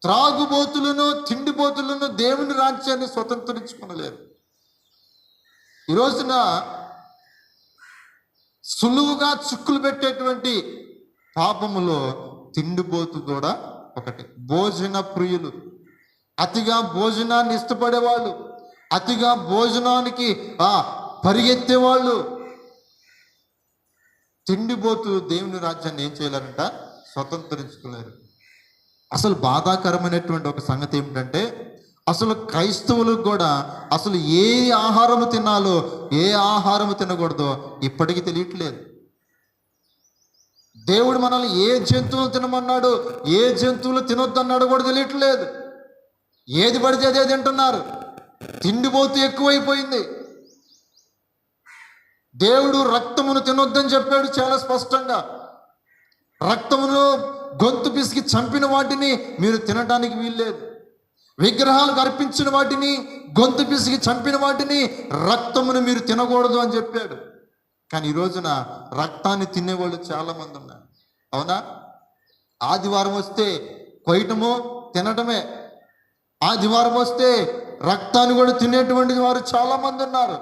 త్రాగుబోతులను తిండిబోతులను దేవుని రాజ్యాన్ని స్వతంత్రించుకోలేరు. ఈ రోజున సులువుగా చిక్కులు పెట్టేటువంటి పాపములో తిండిబోతు కూడా ఒకటి. భోజన ప్రియులు, అతిగా భోజనాన్ని ఇష్టపడేవాళ్ళు, అతిగా భోజనానికి పరిగెత్తేవాళ్ళు. తిండిబోతు దేవుని రాజ్యాన్ని ఏం చేయలేరంట? స్వతంత్రించుకోలేరు. అసలు బాధాకరమైనటువంటి ఒక సంగతి ఏమిటంటే, అసలు క్రైస్తవులకు కూడా అసలు ఏ ఆహారము తినాలో ఏ ఆహారము తినకూడదో ఇప్పటికీ తెలియట్లేదు. దేవుడు మనల్ని ఏ జంతువులు తినమన్నాడు, ఏ జంతువులు తినొద్దన్నాడు కూడా తెలియట్లేదు. ఏది పడితే అదే తింటున్నారు. తిండిపోతూ ఎక్కువైపోయింది. దేవుడు రక్తమును తినొద్దని చెప్పాడు చాలా స్పష్టంగా. రక్తమును గొంతు పిసికి చంపిన వాటిని మీరు తినడానికి వీల్లేదు. విగ్రహాలకు అర్పించిన వాటిని, గొంతు పిసికి చంపిన వాటిని, రక్తమును మీరు తినకూడదు అని చెప్పాడు. కానీ ఈ రోజున రక్తాన్ని తినేవాళ్ళు చాలా మంది ఉన్నారు. అవునా? ఆదివారం వస్తే కొయ్యటము తినటమే, ఆదివారం వస్తే రక్తాన్ని కూడా తినేటువంటి వారు చాలా మంది ఉన్నారు.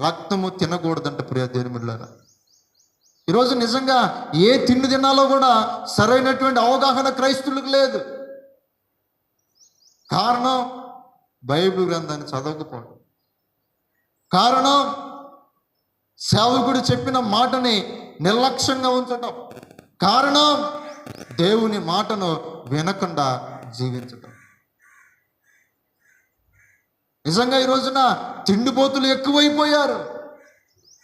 రక్తము తినకూడదంట ప్రియ దేవుని బిడ్డలారా. ఈరోజు నిజంగా ఏ తిండి తినాలో కూడా సరైనటువంటి అవగాహన క్రైస్తవులకు లేదు. కారణం బైబిల్ గ్రంథాన్ని చదవకపోవడం. కారణం సేవకుడు చెప్పిన మాటని నిర్లక్ష్యంగా ఉంచటం. కారణం దేవుని మాటను వినకుండా జీవించటం. నిజంగా ఈ రోజున తిండిపోతులు ఎక్కువైపోయారు.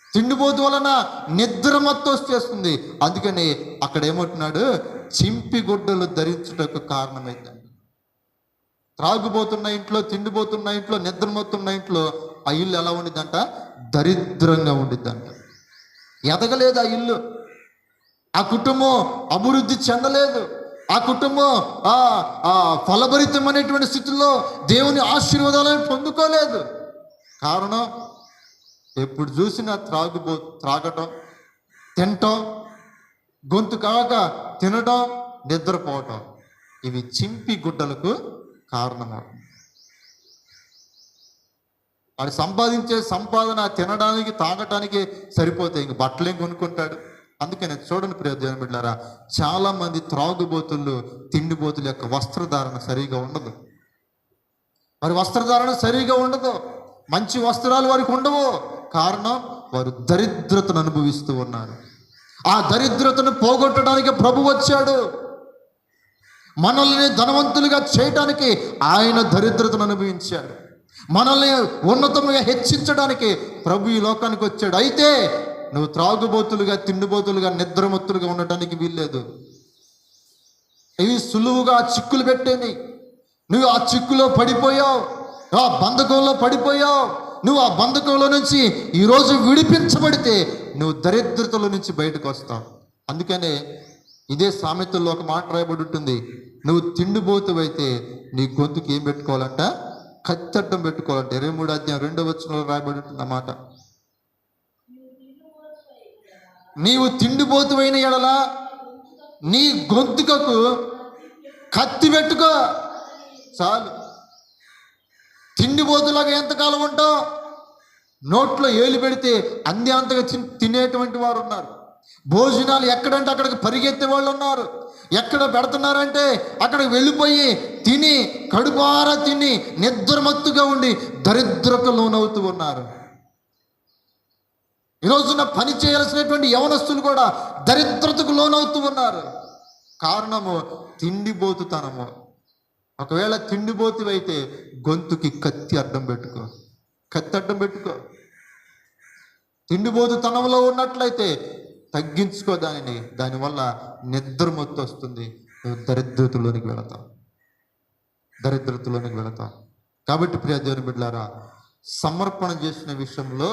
తిండిపోతు వలన నిద్ర మత్తు వచ్చేస్తుంది. అందుకని అక్కడ ఏమంటున్నాడు? చింపి గుడ్డలు ధరించుటకు కారణమైందండి. త్రాగుబోతున్న ఇంట్లో, తిండిపోతున్న ఇంట్లో, నిద్రమొత్తున్న ఇంట్లో ఆ ఇల్లు ఎలా ఉండిద్దంట? దరిద్రంగా ఉండిద్దంట. ఎదగలేదు ఆ ఇల్లు, ఆ కుటుంబం అభివృద్ధి చెందలేదు, ఆ కుటుంబం ఆ ఫలభరితమైనటువంటి స్థితిలో దేవుని ఆశీర్వాదాలను పొందుకోలేదు. కారణం, ఎప్పుడు చూసినా త్రాగటం, తినటం, గొంతు కాక తినటం, నిద్రపోవటం, ఇవి చింపి గుడ్డలకు కారణమవుతుంది. వాడు సంపాదించే సంపాదన తినడానికి తాగటానికి సరిపోతే ఇంక బట్టలేం కొనుక్కుంటాడు. అందుకనే చూడండి ప్రియ దేవుని బిడ్డలారా, చాలా మంది త్రాగుబోతులు, తిండిబోతుల యొక్క వస్త్రధారణ సరిగా ఉండదు. వారి వస్త్రధారణ సరిగా ఉండదు, మంచి వస్త్రాలు వారికి ఉండవు. కారణం, వారు దరిద్రతను అనుభవిస్తూ ఉన్నారు. ఆ దరిద్రతను పోగొట్టడానికి ప్రభు వచ్చాడు. మనల్ని ధనవంతులుగా చేయటానికి ఆయన దరిద్రతను అనుభవించాడు. మనల్ని ఉన్నతంగా హెచ్చించడానికి ప్రభు ఈ లోకానికి వచ్చాడు. అయితే నువ్వు త్రాగుబోతులుగా, తిండిబోతులుగా, నిద్రమత్తులుగా ఉండటానికి వీల్లేదు. ఇవి సులువుగా చిక్కులు పెట్టేని. నువ్వు ఆ చిక్కులో పడిపోయావు, ఆ బంధకంలో పడిపోయావు. నువ్వు ఆ బంధకంలో నుంచి ఈరోజు విడిపించబడితే నువ్వు దరిద్రతలో నుంచి బయటకు వస్తావు. అందుకనే ఇదే సామెతల్లో ఒక మాట రాయబడి ఉంటుంది, నువ్వు తిండిబోతువైతే నీ గొంతుకి ఏం పెట్టుకోవాలంట? కత్తడ్డం పెట్టుకోవాలంటే 23వ అధ్యాయం 2వ వచనంలో రాయబడి ఉంటుంది అన్నమాట. నీవు తిండిబోతువైన ఎడల నీ గొంతుకకు కత్తి పెట్టుకో చాలు. తిండిబోతులాగా ఎంతకాలం ఉంటావు? నోట్లో ఏలు పెడితే అంతగా తినేటువంటి వారు ఉన్నారు. భోజనాలు ఎక్కడంటే అక్కడికి పరిగెత్తే వాళ్ళు ఉన్నారు. ఎక్కడ పెడుతున్నారంటే అక్కడికి వెళ్ళిపోయి తిని కడుపారా తిని నిద్రమత్తుగా ఉండి దరిద్రకు లోనవుతూ ఉన్నారు. ఈరోజున పని చేయాల్సినటువంటి యవనస్తులు కూడా దరిద్రతకు లోనవుతూ ఉన్నారు. కారణము తిండిబోతుతనము. ఒకవేళ తిండిబోతువైతే గొంతుకి కత్తి అడ్డం పెట్టుకో, కత్తి అడ్డం పెట్టుకో. తిండిబోతుతనంలో ఉన్నట్లయితే తగ్గించుకో దానిని. దానివల్ల నిద్రమత్తు వస్తుంది, నువ్వు దరిద్రతలోనికి వెళతావు, దరిద్రతలోనికి వెళతావు. కాబట్టి ప్రియ దేవుని బిడ్డలారా, సమర్పణ చేసిన విషయంలో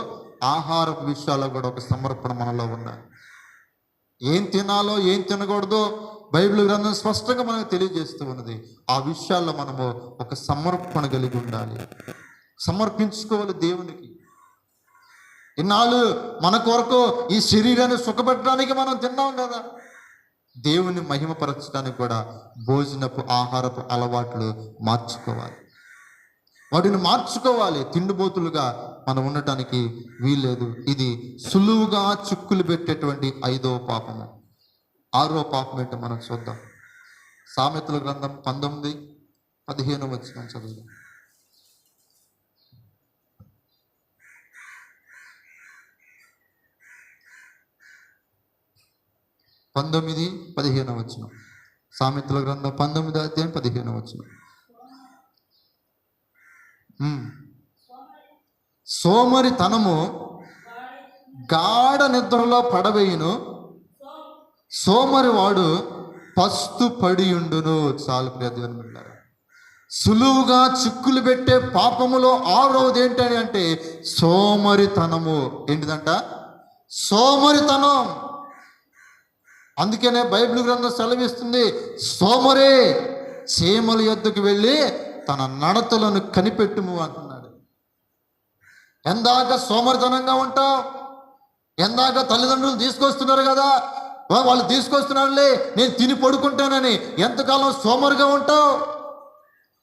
ఆహారపు విషయాల్లో కూడా ఒక సమర్పణ మనలో ఉండాలి. ఏం తినాలో ఏం తినకూడదో బైబిల్ గ్రంథం స్పష్టంగా మనకు తెలియజేస్తూ ఉన్నది. ఆ విషయాల్లో మనము ఒక సమర్పణ కలిగి ఉండాలి, సమర్పించుకోవాలి దేవునికి. ఇన్నాళ్ళు మన కొరకు ఈ శరీరాన్ని సుఖపెట్టడానికి మనం తిన్నాం కదా. దేవుని మహిమపరచడానికి కూడా భోజనపు ఆహారపు అలవాట్లు మార్చుకోవాలి, వాటిని మార్చుకోవాలి. తిండిబోతులుగా మనం ఉండటానికి వీల్లేదు. ఇది సులువుగా చిక్కులు పెట్టేటువంటి 5వ పాపము. 6వ పాపం ఏంటో మనం చూద్దాం. సామెతల గ్రంథం 19:15 వచనం చదువు. 19:15 వచనం. సామెతల గ్రంథం 19వ అధ్యాయం 15వ వచనం. సోమరితనము గాఢ నిద్రలో పడవేయును, సోమరివాడు పస్తు పడియుండును. చాలు ప్రియ దేవుని బిడ్డలారా, సులువుగా చిక్కులు పెట్టే పాపములో 6వది ఏంటని అంటే సోమరితనము. ఏంటిదంట? సోమరితనం. అందుకనే బైబిల్ గ్రంథం సెలవిస్తుంది, సోమరే చీమల యొద్దకు వెళ్ళి తన నడతలను కనిపెట్టుము అంటున్నాడు. ఎందాక సోమరితనంగా ఉంటావు? ఎందాక తల్లిదండ్రులు తీసుకొస్తున్నారు కదా, వాళ్ళు తీసుకొస్తున్నారులే నేను తిని పడుకుంటానని ఎంతకాలం సోమరిగా ఉంటావు?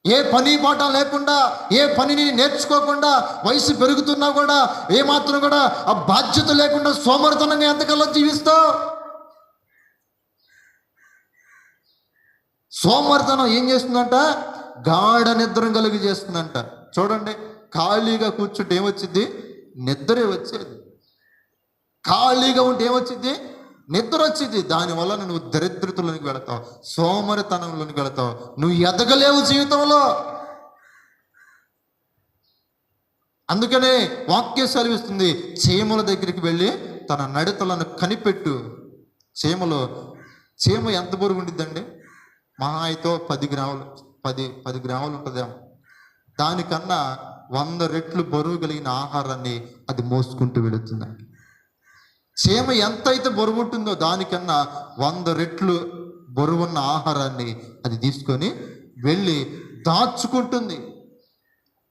ఏ పని పాట లేకుండా, ఏ పనిని నేర్చుకోకుండా, వయసు పెరుగుతున్నా కూడా ఏమాత్రం కూడా ఆ బాధ్యత లేకుండా సోమరితనంగా ఎంతకాలం జీవిస్తావు? సోమరితనం ఏం చేస్తుందంట? గాఢ నిద్ర కలిగి చేస్తుందంట. చూడండి, ఖాళీగా కూర్చుంటే ఏమొచ్చింది? నిద్రే వచ్చేది. ఖాళీగా ఉంటే ఏమొచ్చింది? నిద్ర వచ్చింది. దానివల్ల నువ్వు దరిద్రతలోనికి వెళతావు, సోమరితనంలోనికి వెళతావు, నువ్వు ఎదగలేవు జీవితంలో. అందుకనే వాక్యం సెలవిస్తుంది, చీమల దగ్గరికి వెళ్ళి తన నడతలను కనిపెట్టు. చీమ ఎంత బరువు ఉండిద్దండి? మహా అయితే 10 గ్రాములు ఉంటుందేమో. దానికన్నా 100 రెట్లు బరువు కలిగిన ఆహారాన్ని అది మోసుకుంటూ వెళుతుందండి. చీమ ఎంత అయితే బరువు ఉంటుందో దానికన్నా 100 రెట్లు బరువున్న ఆహారాన్ని అది తీసుకొని వెళ్ళి దాచుకుంటుంది.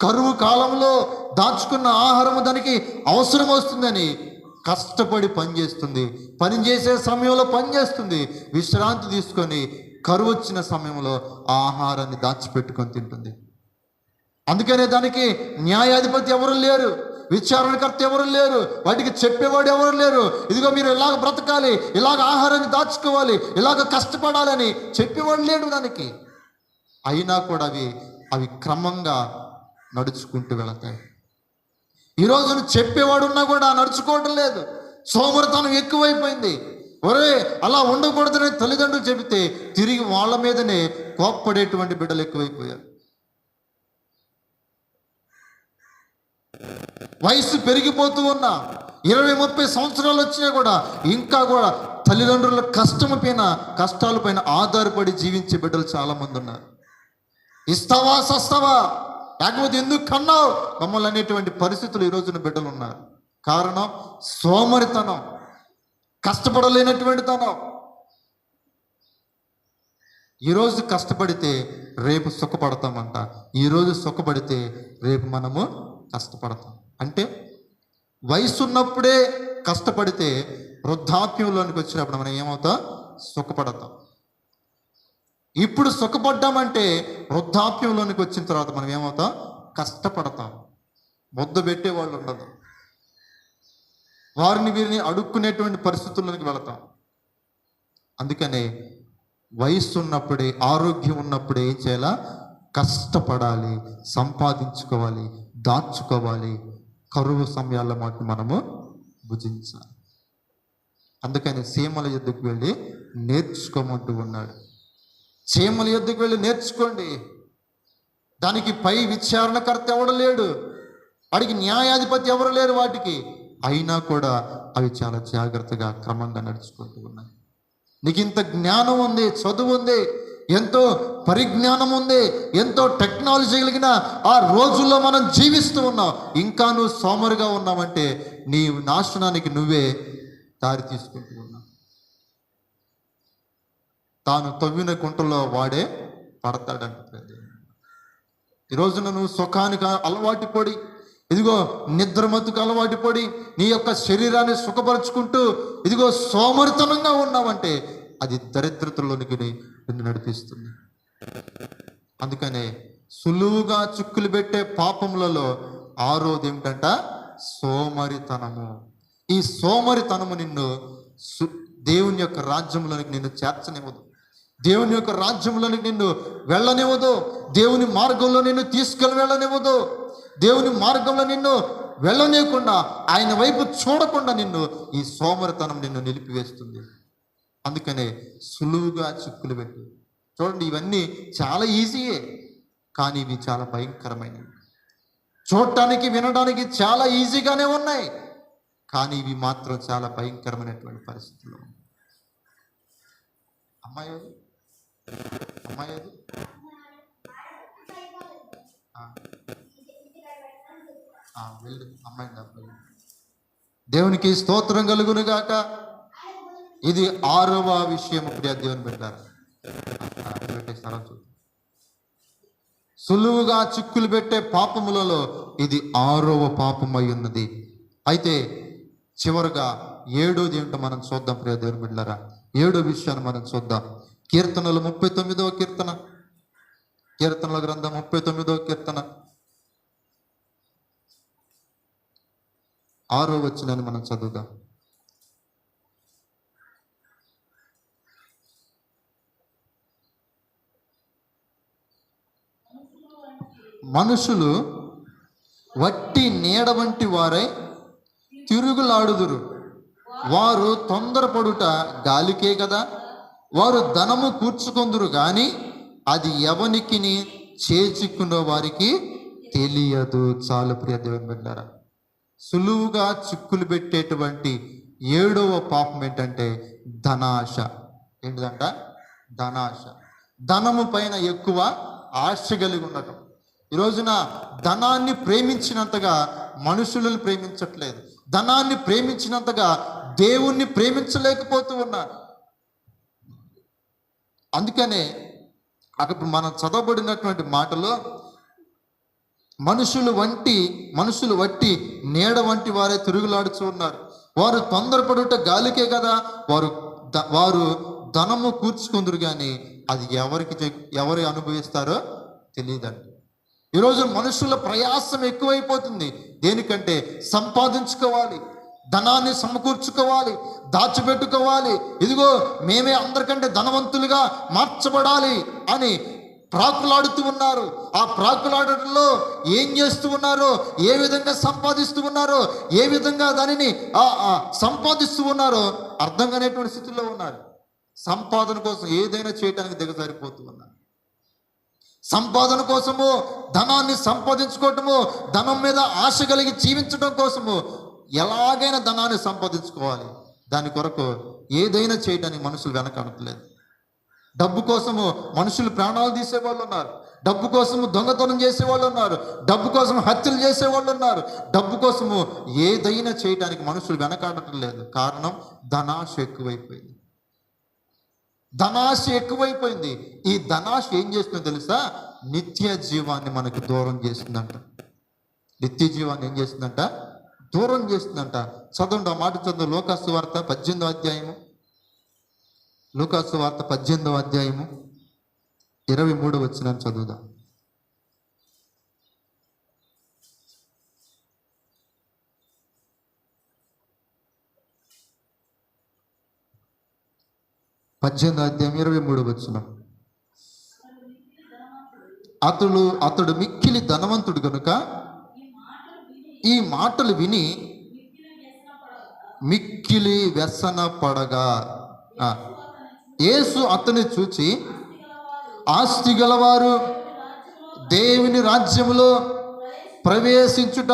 కరువు కాలంలో దాచుకున్న ఆహారము దానికి అవసరం వస్తుందని కష్టపడి పనిచేస్తుంది. పని చేసే సమయంలో పనిచేస్తుంది, విశ్రాంతి తీసుకొని కరువు వచ్చిన సమయంలో ఆ ఆహారాన్ని దాచిపెట్టుకొని తింటుంది. అందుకనే దానికి న్యాయాధిపతి ఎవరు లేరు, విచారణకర్త ఎవరు లేరు, వాటికి చెప్పేవాడు ఎవరు లేరు. ఇదిగో మీరు ఇలాగ బ్రతకాలి, ఇలాగ ఆహారాన్ని దాచుకోవాలి, ఇలాగ కష్టపడాలని చెప్పేవాడు లేడు దానికి. అయినా కూడా అవి క్రమంగా నడుచుకుంటూ వెళతాయి. ఈరోజు చెప్పేవాడు ఉన్నా కూడా నడుచుకోవడం లేదు. సోమరితనం ఎక్కువైపోయింది. ఒరే అలా ఉండకూడదని తల్లిదండ్రులు చెబితే తిరిగి వాళ్ళ మీదనే కోప్పడేటువంటి బిడ్డలు ఎక్కువైపోయారు. వయసు పెరిగిపోతూ ఉన్నా 20-30 సంవత్సరాలు వచ్చినా కూడా ఇంకా కూడా తల్లిదండ్రుల కష్టాల పైన ఆధారపడి జీవించే బిడ్డలు చాలా మంది ఉన్నారు. ఇస్తావా సస్తావా, లేకపోతే ఎందుకు కన్నావు మమ్మల్ని అనేటువంటి పరిస్థితులు ఈ రోజున బిడ్డలు ఉన్నారు. కారణం సోమరితనం, కష్టపడలేనటువంటి తనం. ఈరోజు కష్టపడితే రేపు సుఖపడతామంట, ఈరోజు సుఖపడితే రేపు మనము కష్టపడతాం. అంటే వయసు ఉన్నప్పుడే కష్టపడితే వృద్ధాప్యంలోనికి వచ్చినప్పుడు మనం ఏమవుతాం? సుఖపడతాం. ఇప్పుడు సుఖపడ్డామంటే వృద్ధాప్యంలోనికి వచ్చిన తర్వాత మనం ఏమవుతాం? కష్టపడతాం. ముద్ద పెట్టేవాళ్ళు ఉండదు, వారిని వీరిని అడుక్కునేటువంటి పరిస్థితుల్లోనికి వెళతాం. అందుకనే వయసు ఉన్నప్పుడే, ఆరోగ్యం ఉన్నప్పుడే ఏం చేయాలా? కష్టపడాలి, సంపాదించుకోవాలి, దాచుకోవాలి. కరువు సమయాల్లో మాత్రం మనము భుజించాలి. అందుకని చీమల యొద్దకు వెళ్ళి నేర్చుకోమంటూ ఉన్నాడు. చీమల యొద్దకు వెళ్ళి నేర్చుకోండి. దానికి పై విచారణకర్త ఎవడు లేడు, వాడికి న్యాయాధిపతి ఎవరు లేరు వాటికి. అయినా కూడా అవి చాలా జాగ్రత్తగా క్రమంగా నడుచుకుంటూ ఉన్నాయి. నీకు ఇంత జ్ఞానం ఉంది, చదువు ఉంది, ఎంతో పరిజ్ఞానం ఉంది, ఎంతో టెక్నాలజీ కలిగిన ఆ రోజుల్లో మనం జీవిస్తూ ఉన్నాం. ఇంకా నువ్వు సోమరుగా ఉన్నావంటే నీ నాశనానికి నువ్వే దారి తీసుకుంటూ ఉన్నావు. తాను తవ్విన కుంటలో వాడే పడతాడంట. ఈ రోజున నువ్వు సుఖానికి అలవాటు పడి, ఇదిగో నిద్రమత్తుకు అలవాటు పడి నీ యొక్క శరీరాన్ని సుఖపరుచుకుంటూ ఇదిగో సోమరితనంగా ఉన్నావంటే అది దరిద్రతలోనికి నిన్ను నడిపిస్తుంది. అందుకనే సులువుగా చిక్కులు పెట్టే పాపములలో ఆరోది ఏమిటంట? సోమరితనము. ఈ సోమరితనము నిన్ను దేవుని యొక్క రాజ్యంలోనికి నిన్ను చేర్చనివ్వదు, దేవుని యొక్క రాజ్యంలోనికి నిన్ను వెళ్ళనివ్వదు, దేవుని మార్గంలో నిన్ను తీసుకెళ్ళి వెళ్ళనివ్వదు. దేవుని మార్గంలో నిన్ను వెళ్ళనీయకుండా, ఆయన వైపు చూడకుండా నిన్ను ఈ సోమరితనం నిన్ను నిలిపివేస్తుంది. అందుకనే సులువుగా చిక్కులు పెట్టు. చూడండి, ఇవన్నీ చాలా ఈజీయే, కానీ ఇవి చాలా భయంకరమైనవి. చూడటానికి వినడానికి చాలా ఈజీగానే ఉన్నాయి, కానీ ఇవి మాత్రం చాలా భయంకరమైనటువంటి పరిస్థితుల్లో. అమ్మాయి వెళ్ళు, అమ్మాయి. దేవునికి స్తోత్రం కలుగును గాక. ఇది 6వ విషయం. ప్రియ దేవుని బిడ్డలారా, సులువుగా చిక్కులు పెట్టే పాపములలో ఇది 6వ పాపమై ఉన్నది. అయితే చివరిగా 7వది ఏమిటో మనం చూద్దాం. ప్రియ దేవుని బిడ్డలారా, 7వ విషయాన్ని మనం చూద్దాం. కీర్తనలు 39వ కీర్తన, కీర్తనల గ్రంథం 39వ కీర్తన 6వ వచనాన్ని మనం చదువుదాం. మనుషులు వట్టి నీడ వంటి వారై తిరుగులాడుదురు, వారు తొందరపడుట గాలికే కదా. వారు ధనము కూర్చుకొందురు గాని అది ఎవనికి చేజిక్కున్న వారికి తెలియదు. చాలు ప్రియ దేవుని బిడ్డలారా, సులువుగా చిక్కులు పెట్టేటువంటి 7వ పాపం ఏంటంటే ధనాశ. ఏంటిదంట? ధనాశ. ధనము పైన ఎక్కువ ఆశ కలిగి ఉండటం. ఈ రోజున ధనాన్ని ప్రేమించినంతగా మనుషులను ప్రేమించట్లేదు, ధనాన్ని ప్రేమించినంతగా దేవుణ్ణి ప్రేమించలేకపోతూ ఉన్నారు. అందుకనే అక్కడ మనం చదవబడినటువంటి మాటలో మనుషులు వట్టి నీడ వంటి వారే తిరుగులాడుచూ ఉన్నారు. వారు తొందరపడుట గాలికే కదా, వారు ధనము కూర్చుకుందరు, కానీ అది ఎవరు అనుభవిస్తారో తెలియదండి. ఈరోజు మనుషుల ప్రయాసం ఎక్కువైపోతుంది. దేనికంటే సంపాదించుకోవాలి, ధనాన్ని సమకూర్చుకోవాలి, దాచిపెట్టుకోవాలి. ఇదిగో మేమే అందరికంటే ధనవంతులుగా మార్చబడాలి అని ప్రాకులాడుతూ ఉన్నారు. ఆ ప్రాకులాడటంలో ఏం చేస్తూ ఉన్నారో, ఏ విధంగా సంపాదిస్తూ ఉన్నారో, ఏ విధంగా దానిని సంపాదిస్తూ ఉన్నారో అర్థం కానిటువంటి స్థితిలో ఉన్నారు. సంపాదన కోసం ఏదైనా చేయడానికి దిగజారిపోతూ ఉన్నారు. సంపాదన కోసము, ధనాన్ని సంపాదించుకోవటము, ధనం మీద ఆశ కలిగి జీవించడం కోసము ఎలాగైనా ధనాన్ని సంపాదించుకోవాలి. దాని కొరకు ఏదైనా చేయడానికి మనుషులు వెనకాడట్లేదు. డబ్బు కోసము మనుషులు ప్రాణాలు తీసేవాళ్ళు ఉన్నారు. డబ్బు కోసము దొంగతనం చేసేవాళ్ళు ఉన్నారు. డబ్బు కోసం హత్యలు చేసేవాళ్ళు ఉన్నారు. డబ్బు కోసము ఏదైనా చేయడానికి మనుషులు వెనకాడటం లేదు. కారణం ధనాశ ఎక్కువైపోయింది. ధనాశ ఎక్కువైపోయింది. ఈ ధనాశ ఏం చేస్తుందో తెలుసా? నిత్య జీవాన్ని మనకు దూరం చేస్తుందంట. నిత్య జీవాన్ని ఏం చేస్తుందంట? దూరం చేస్తుందంట. చదవండి ఆ మాట, చదువు. లూకాసు వార్త 18వ అధ్యాయము, లూకాసు వార్త 18వ అధ్యాయము 23వ వచనం చదువుదాం. అధ్యాయం 23వ వచనం. అతడు మిక్కిలి ధనవంతుడు కనుక ఈ మాటలు విని మిక్కిలి వ్యసన పడగా యేసు అతని చూచి, ఆస్తి గలవారు దేవుని రాజ్యములో ప్రవేశించుట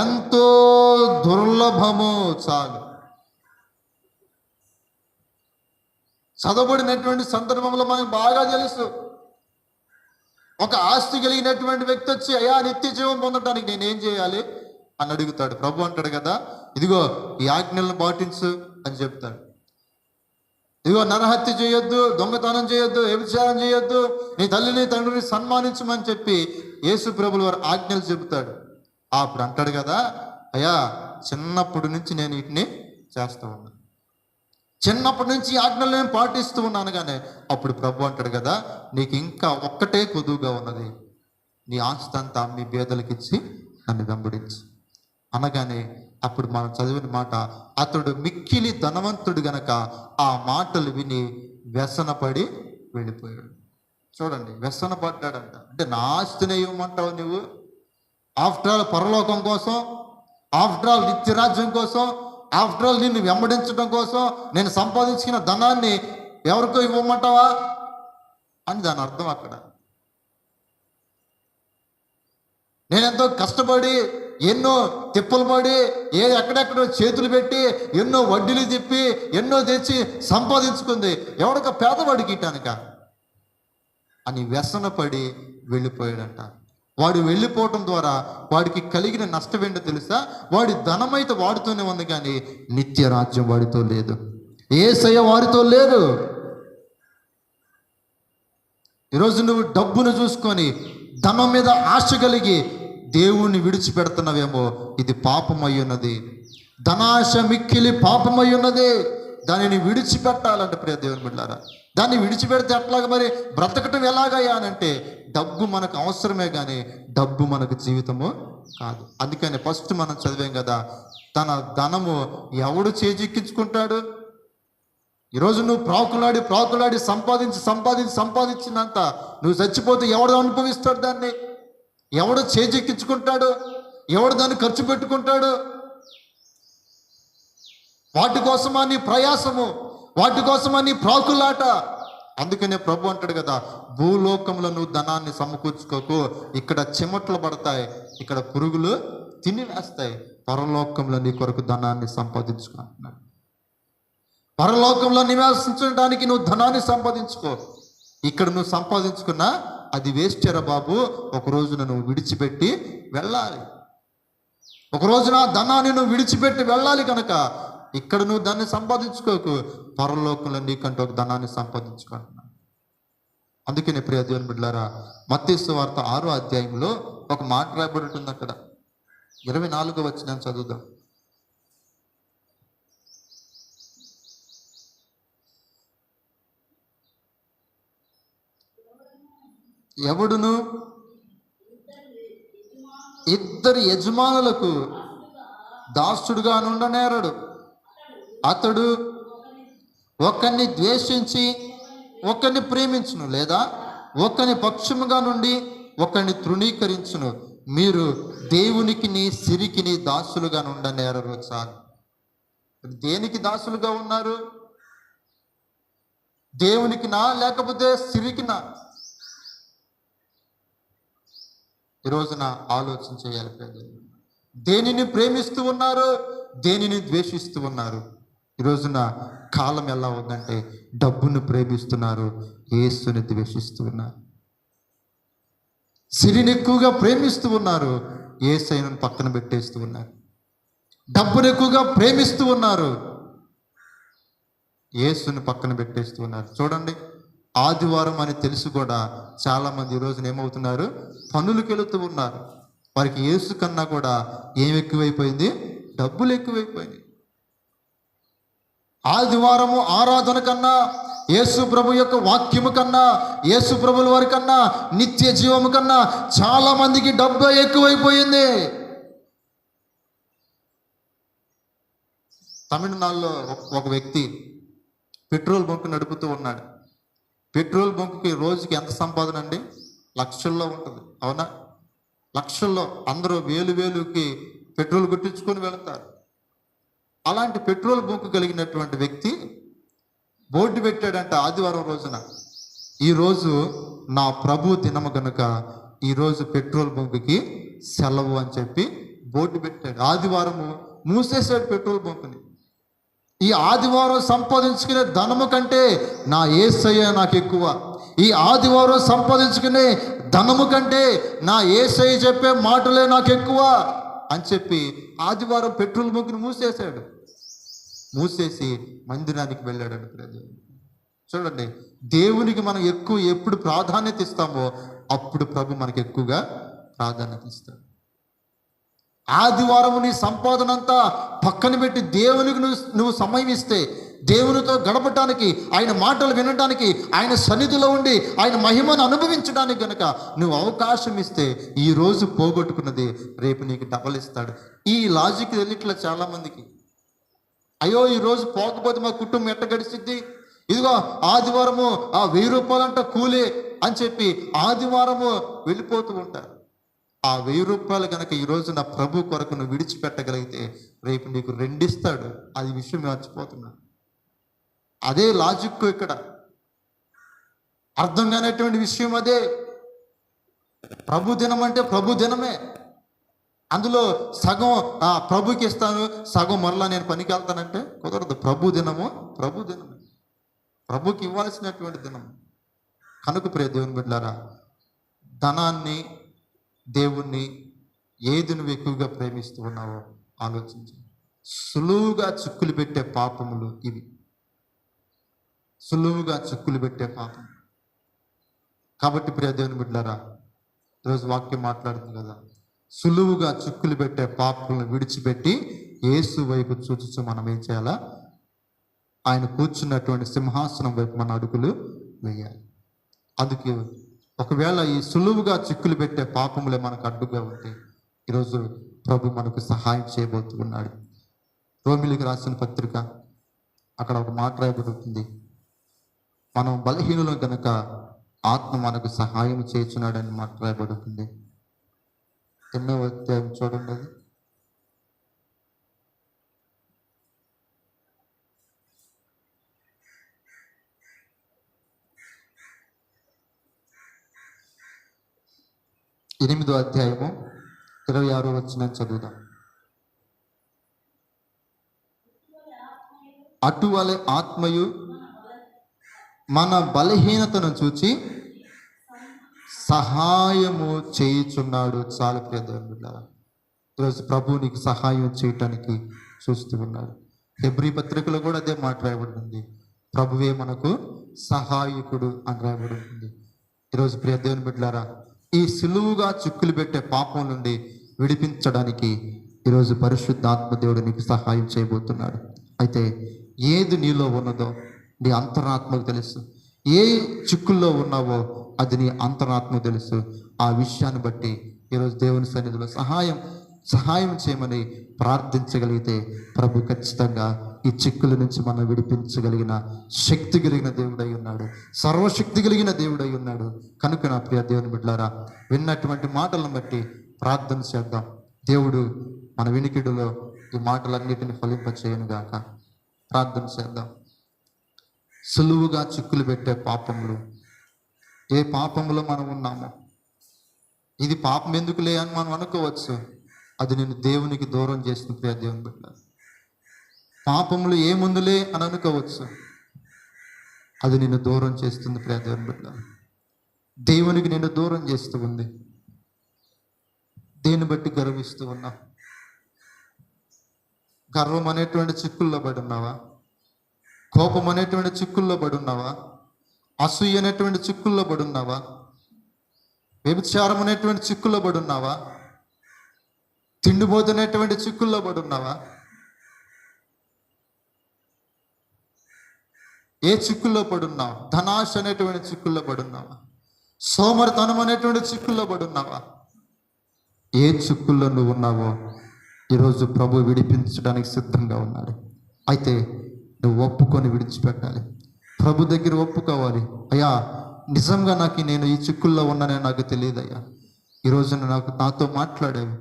ఎంతో దుర్లభము. చాలు. చదవబడినటువంటి సందర్భంలో మనకు బాగా తెలుసు. ఒక ఆస్తి కలిగినటువంటి వ్యక్తి వచ్చి, అయ్యా నిత్య జీవం పొందడానికి నేనేం చేయాలి అని అడుగుతాడు. ప్రభు అంటాడు కదా, ఇదిగో ఈ ఆజ్ఞలను పాటించు అని చెప్తాడు. ఇదిగో నరహత్య చేయొద్దు, దొంగతనం చేయొద్దు, వ్యభిచారం చేయొద్దు, నీ తల్లిని తండ్రిని సన్మానించమని చెప్పి యేసు ప్రభుల వారు ఆజ్ఞలు చెబుతాడు. అప్పుడు అంటాడు కదా, అయ్యా చిన్నప్పటి నుంచి నేను వీటిని చేస్తూ ఉన్నాను, చిన్నప్పటి నుంచి ఆజ్ఞలు నేను పాటిస్తూ ఉన్నాను. కానీ అప్పుడు ప్రభు అంటాడు కదా, నీకు ఇంకా ఒక్కటే కొదువుగా ఉన్నది, నీ ఆస్తి అంతా మీ పేదలకు ఇచ్చి నన్ను వెంబడించు అనగానే అప్పుడు మనం చదివిన మాట, అతడు మిక్కిలి ధనవంతుడు గనక ఆ మాటలు విని వ్యసనపడి వెళ్ళిపోయాడు. చూడండి, వ్యసన పడ్డాడంట. అంటే నా ఆస్తిని ఇవ్వమంటావు నువ్వు? ఆఫ్టర్ ఆల్ పరలోకం కోసం, ఆఫ్టర్ ఆల్ నిత్యరాజ్యం కోసం, ఆఫ్టర్ ఆల్ నిన్ను వెంబడించడం కోసం నేను సంపాదించుకున్న ధనాన్ని ఎవరికో ఇవ్వమంటావా అని దాని అర్థం. అక్కడ నేనెంతో కష్టపడి, ఎన్నో తిప్పలు పడి, ఎక్కడెక్కడో చేతులు పెట్టి, ఎన్నో వడ్డీలు తిప్పి, ఎన్నో తెచ్చి సంపాదించుకుంది ఎవడొక పేదవాడికి ఇటానిక అని వ్యసనపడి వెళ్ళిపోయాడంట. వాడు వెళ్ళిపోవటం ద్వారా వాడికి కలిగిన నష్టం ఏంటో తెలుసా? వాడి ధనమైతే వాడితోనే ఉంది, కానీ నిత్య రాజ్యం వాడితో లేదు, యేసయ్య వారితో లేదు. ఈరోజు నువ్వు డబ్బును చూసుకొని ధనం మీద ఆశ కలిగి దేవుణ్ణి విడిచిపెడుతున్నావేమో, ఇది పాపమై ఉన్నది. ధనాశ మిక్కిలి పాపమై ఉన్నది. దానిని విడిచిపెట్టాలంటే ప్రియ దేవుని బిడ్డలారా, దాన్ని విడిచిపెడితే ఎట్లాగా మరి బ్రతకటం ఎలాగయ్యా అని అంటే, డబ్బు మనకు అవసరమే కానీ డబ్బు మనకు జీవితము కాదు. అందుకని ఫస్ట్ మనం చదివాం కదా, తన ధనము ఎవడు చేజిక్కించుకుంటాడు? ఈరోజు నువ్వు ప్రాకులాడి సంపాదించినంత నువ్వు చచ్చిపోతే ఎవడు అనుభవిస్తాడు? దాన్ని ఎవడు చేజిక్కించుకుంటాడు? ఎవడు దాన్ని ఖర్చు పెట్టుకుంటాడు? వాటి కోసమా నీ ప్రయాసము, వాటి కోసమా నీ ప్రాకులాట. అందుకనే ప్రభు అంటాడు కదా, భూలోకంలో నువ్వు ధనాన్ని సమకూర్చుకోకు, ఇక్కడ చెమట్లు పడతాయి, ఇక్కడ పురుగులు తినివేస్తాయి. పరలోకంలో నీ కొరకు ధనాన్ని సంపాదించుకుంటున్నాడు. పరలోకంలో నివాసించడానికి నువ్వు ధనాన్ని సంపాదించుకో. ఇక్కడ నువ్వు సంపాదించుకున్నా అది వేస్ట్ రా బాబు. ఒక రోజున నువ్వు విడిచిపెట్టి వెళ్ళాలి. ఒక రోజున ధనాన్ని నువ్వు విడిచిపెట్టి వెళ్ళాలి. కనుక ఇక్కడ నువ్వు దాన్ని సంపాదించుకోకు, పరలోకంలో నీకంటూ ఒక ధనాన్ని సంపాదించుకుంటున్నా. అందుకని ప్రియ దేవుని బిడ్డలారా, మత్తయి సువార్త 6వ అధ్యాయంలో ఒక మాట రాయబడి ఉంటుంది. అక్కడ 24వ వచనం చదువుదాం. ఎవడును ఇద్దరు యజమానులకు దాసుడుగా నుండనేరడు. అతడు ఒకరిని ద్వేషించి ఒకరిని ప్రేమించును, లేదా ఒకరిని పక్షముగా నుండి ఒకరిని తృణీకరించును. మీరు దేవునికిని సిరికిని దాసులుగా నుండనేరరు. చాలు. దేనికి దాసులుగా ఉన్నారు? దేవునికినా లేకపోతే సిరికినా? ఈ రోజున ఆలోచన చేయాలి ప్రజలు. దేనిని ప్రేమిస్తూ ఉన్నారు, దేనిని ద్వేషిస్తూ ఉన్నారు? ఈ రోజున కాలం ఎలా ఉందంటే డబ్బును ప్రేమిస్తున్నారు, యేసుని ద్వేషిస్తూ ఉన్నారు. సిరిని ఎక్కువగా ప్రేమిస్తూ ఉన్నారు, యేసయ్యను పక్కన పెట్టేస్తూ ఉన్నారు. డబ్బును ఎక్కువగా ప్రేమిస్తూ ఉన్నారు, యేసుని పక్కన పెట్టేస్తూ ఉన్నారు. చూడండి, ఆదివారం అని తెలిసి కూడా చాలామంది ఈ రోజున ఏమవుతున్నారు? పనులకు వెళుతూ ఉన్నారు. వారికి యేసు కన్నా కూడా ఏం ఎక్కువైపోయింది? డబ్బులు ఎక్కువైపోయింది. ఆదివారము ఆరాధన కన్నా, యేసు ప్రభు యొక్క వాక్యము కన్నా, యేసు ప్రభుల వారి కన్నా, నిత్య జీవము కన్నా చాలా మందికి డబ్బు ఎక్కువైపోయింది. తమిళనాడులో ఒక వ్యక్తి పెట్రోల్ బంక్ నడుపుతూ ఉన్నాడు. పెట్రోల్ బంక్కి రోజుకి ఎంత సంపాదన అండి? లక్షల్లో ఉంటుంది. అవునా? లక్షల్లో. అందరూ వేలుకి పెట్రోల్ కొట్టించుకొని వెళతారు. అలాంటి పెట్రోల్ బంక్ కలిగినటువంటి వ్యక్తి బోర్డు పెట్టాడంట ఆదివారం రోజున, ఈరోజు నా ప్రభు దినము గనుక ఈరోజు పెట్రోల్ బంక్కి సెలవు అని చెప్పి బోర్డు పెట్టాడు. ఆదివారము మూసేశాడు పెట్రోల్ బంక్ని. ఈ ఆదివారం సంపాదించుకునే ధనము కంటే నా యేసయ్య నాకు ఎక్కువ. ఈ ఆదివారం సంపాదించుకునే ధనము కంటే నా యేసయ్య చెప్పే మాటలే నాకు ఎక్కువ అని చెప్పి ఆదివారం పెట్రోల్ బంక్ని మూసేశాడు. మూసేసి మందిరానికి వెళ్ళాడు. చూడండి, దేవునికి మనం ఎప్పుడు ప్రాధాన్యత ఇస్తామో అప్పుడు ప్రభు మనకి ఎక్కువగా ప్రాధాన్యత ఇస్తాడు. ఆదివారం నీ సంపాదన అంతా పక్కన పెట్టి దేవునికి నువ్వు సమయం ఇస్తే, దేవునితో గడపటానికి, ఆయన మాటలు వినడానికి, ఆయన సన్నిధిలో ఉండి ఆయన మహిమను అనుభవించడానికి గనక నువ్వు అవకాశం ఇస్తే, ఈరోజు పోగొట్టుకున్నది రేపు నీకు డబల్ ఇస్తాడు. ఈ లాజిక్ తెలియట్లే చాలామందికి. అయ్యో ఈరోజు పోకపోతే మా కుటుంబం ఎట్ట గడిచిద్ది, ఇదిగో ఆదివారము ఆ 1000 రూపాయలంట కూలే అని చెప్పి ఆదివారము వెళ్ళిపోతూ ఉంటారు. ఆ 1000 రూపాయలు కనుక ఈరోజు నా ప్రభు కొరకు నువ్వు విడిచిపెట్టగలిగితే రేపు నీకు 2 ఇస్తాడు. అది విషయం మర్చిపోతున్నా. అదే లాజిక్ ఇక్కడ అర్థం కానటువంటి విషయం అదే. ప్రభు దినం అంటే ప్రభు దినమే. అందులో సగం ప్రభుకి ఇస్తాను, సగం మరలా నేను పనికి వెళ్తానంటే కుదరదు. ప్రభు దినము ప్రభు దినమే, ప్రభుకి ఇవ్వాల్సినటువంటి దినం. కనుక ప్రియ దేవుని బిడ్డలారా, ధనాన్ని, దేవుణ్ణి ఏది నువ్వు ఎక్కువగా ప్రేమిస్తూ ఉన్నావో ఆలోచించు. సులువుగా చిక్కులు పెట్టే పాపములు ఇవి. సులువుగా చిక్కులు పెట్టే పాపం. కాబట్టి ప్రియ దేవుని బిడ్డలారా, ఈరోజు వాక్యం మాట్లాడుతుంది కదా, సులువుగా చిక్కులు పెట్టే పాపములను విడిచిపెట్టి యేసు వైపు చూచుచు మనం ఏం చేయాలా? ఆయన కూర్చున్నటువంటి సింహాసనం వైపు మన అడుగులు వేయాలి. అందుకే ఒకవేళ ఈ సులువుగా చిక్కులు పెట్టే పాపములే మనకు అడ్డుగా ఉంటే ఈరోజు ప్రభు మనకు సహాయం చేయబోతున్నాడు. రోమిలికి రాసిన పత్రిక అక్కడ ఒక మాట రాయబడుతుంది, మనం బలహీనులం కనుక ఆత్మ మనకు సహాయం చేస్తున్నాడని మాట రాయబడుతుంది. 8వ అధ్యాయం చూడండి. అది 8వ అధ్యాయము 26వ వచనం చదువుదాం. అటువలే ఆత్మయు మన బలహీనతను చూచి సహాయము చేయుచున్నాడు. చాలా ప్రియ దేవుని బిడ్డలారా, ఈరోజు ప్రభు నీకు సహాయం చేయటానికి చూస్తూ ఉన్నాడు. హెబ్రీ పత్రికలో కూడా అదే మాట రాయబడింది, ప్రభువే మనకు సహాయకుడు అని రాయబడింది. ఈరోజు ప్రియ దేవుని బిడ్డలారా, ఈ సులువుగా చిక్కులు పెట్టే పాపం నుండి విడిపించడానికి ఈరోజు పరిశుద్ధాత్మ దేవుడు నీకు సహాయం చేయబోతున్నాడు. అయితే ఏది నీలో ఉన్నదో నీ అంతరాత్మకు తెలుసు. ఏ చిక్కుల్లో ఉన్నావో అది నీ అంతరాత్మకు తెలుసు. ఆ విషయాన్ని బట్టి ఈరోజు దేవుని సన్నిధిలో సహాయం చేయమని ప్రార్థించగలిగితే ప్రభు ఖచ్చితంగా ఈ చిక్కుల నుంచి మనం విడిపించగలిగిన శక్తి కలిగిన దేవుడై ఉన్నాడు, సర్వశక్తి కలిగిన దేవుడై ఉన్నాడు. కనుక నా ప్రియ దేవుని బిడ్డలారా, విన్నటువంటి మాటలను బట్టి ప్రార్థన చేద్దాం. దేవుడు మన వినికిడిలో ఈ మాటలన్నిటిని ఫలింపచేయను గాక. ప్రార్థన చేద్దాం. సులువుగా చిక్కులు పెట్టే పాపములు, ఏ పాపములో మనం ఉన్నామో, ఇది పాపం ఎందుకులే అని మనం అనుకోవచ్చు, అది నేను దేవునికి దూరం చేసిన ప్రియ దేవుని బిడ్డ. పాపములు ఏముందులే అని అనుకోవచ్చు, అది నిన్ను దూరం చేస్తుంది ప్రియ దేవుని బిడ్డ. దేవునికి నిన్ను దూరం చేస్తూ ఉంది. దేన్ని బట్టి గర్విస్తూ ఉన్నావు? గర్వం అనేటువంటి చిక్కుల్లో పడి ఉన్నావా? కోపం అనేటువంటి చిక్కుల్లో పడి ఉన్నావా? అసూయ అనేటువంటి చిక్కుల్లో పడి ఉన్నావా? వ్యభిచారం అనేటువంటి చిక్కుల్లో పడి ఉన్నావా? తిండిపోతున్నటువంటి చిక్కుల్లో పడి ఉన్నావా? ఏ చిక్కుల్లో పడి ఉన్నావు? ధనాశ అనేటువంటి చిక్కుల్లో పడి ఉన్నావా? సోమరితనం అనేటువంటి చిక్కుల్లో పడి ఉన్నావా? ఏ చిక్కుల్లో నువ్వు ఉన్నావో ఈరోజు ప్రభు విడిపించడానికి సిద్ధంగా ఉన్నాడు. అయితే నువ్వు ఒప్పుకొని విడిచిపెట్టాలి. ప్రభు దగ్గర ఒప్పుకోవాలి. అయ్యా, నిజంగా నేను ఈ చిక్కుల్లో ఉన్నానని నాకు తెలియదయ్యా. ఈరోజు నాతో మాట్లాడావు.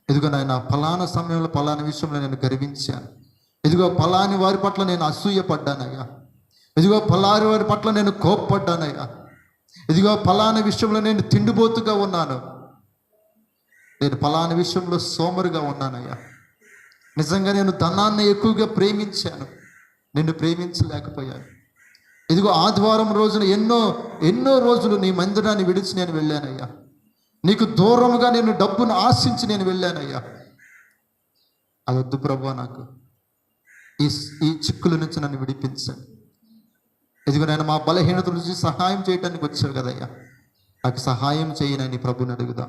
ఇదిగో నాయన, ఫలానా సమయంలో ఫలానా విషయంలో నేను గర్వించాను. ఇదిగో ఫలాని వారి పట్ల నేను అసూయపడ్డానయ్యా. ఇదిగో ఫలాని వారి పట్ల నేను కోప్పడ్డానయ్యా. ఇదిగో ఫలానా విషయంలో నేను తిండిపోతుగా ఉన్నాను. నేను ఫలానా విషయంలో సోమరుగా ఉన్నానయ్యా. నిజంగా నేను ధనాన్ని ఎక్కువగా ప్రేమించాను, నిన్ను ప్రేమించలేకపోయాను. ఇదిగో ఆదివారం రోజున ఎన్నో రోజులు నీ మందిరాన్ని విడిచి నేను వెళ్ళానయ్యా. నీకు దూరముగా నేను డబ్బును ఆశించి నేను వెళ్ళానయ్యా. అదొద్దు ప్రభువా, నాకు ఈ చిక్కుల నుంచి నన్ను విడిపించండి. ఇదిగో నేను మా బలహీనత నుంచి సహాయం చేయడానికి వచ్చావు కదయ్యా, నాకు సహాయం చేయనని ప్రభుని అడుగుదాం.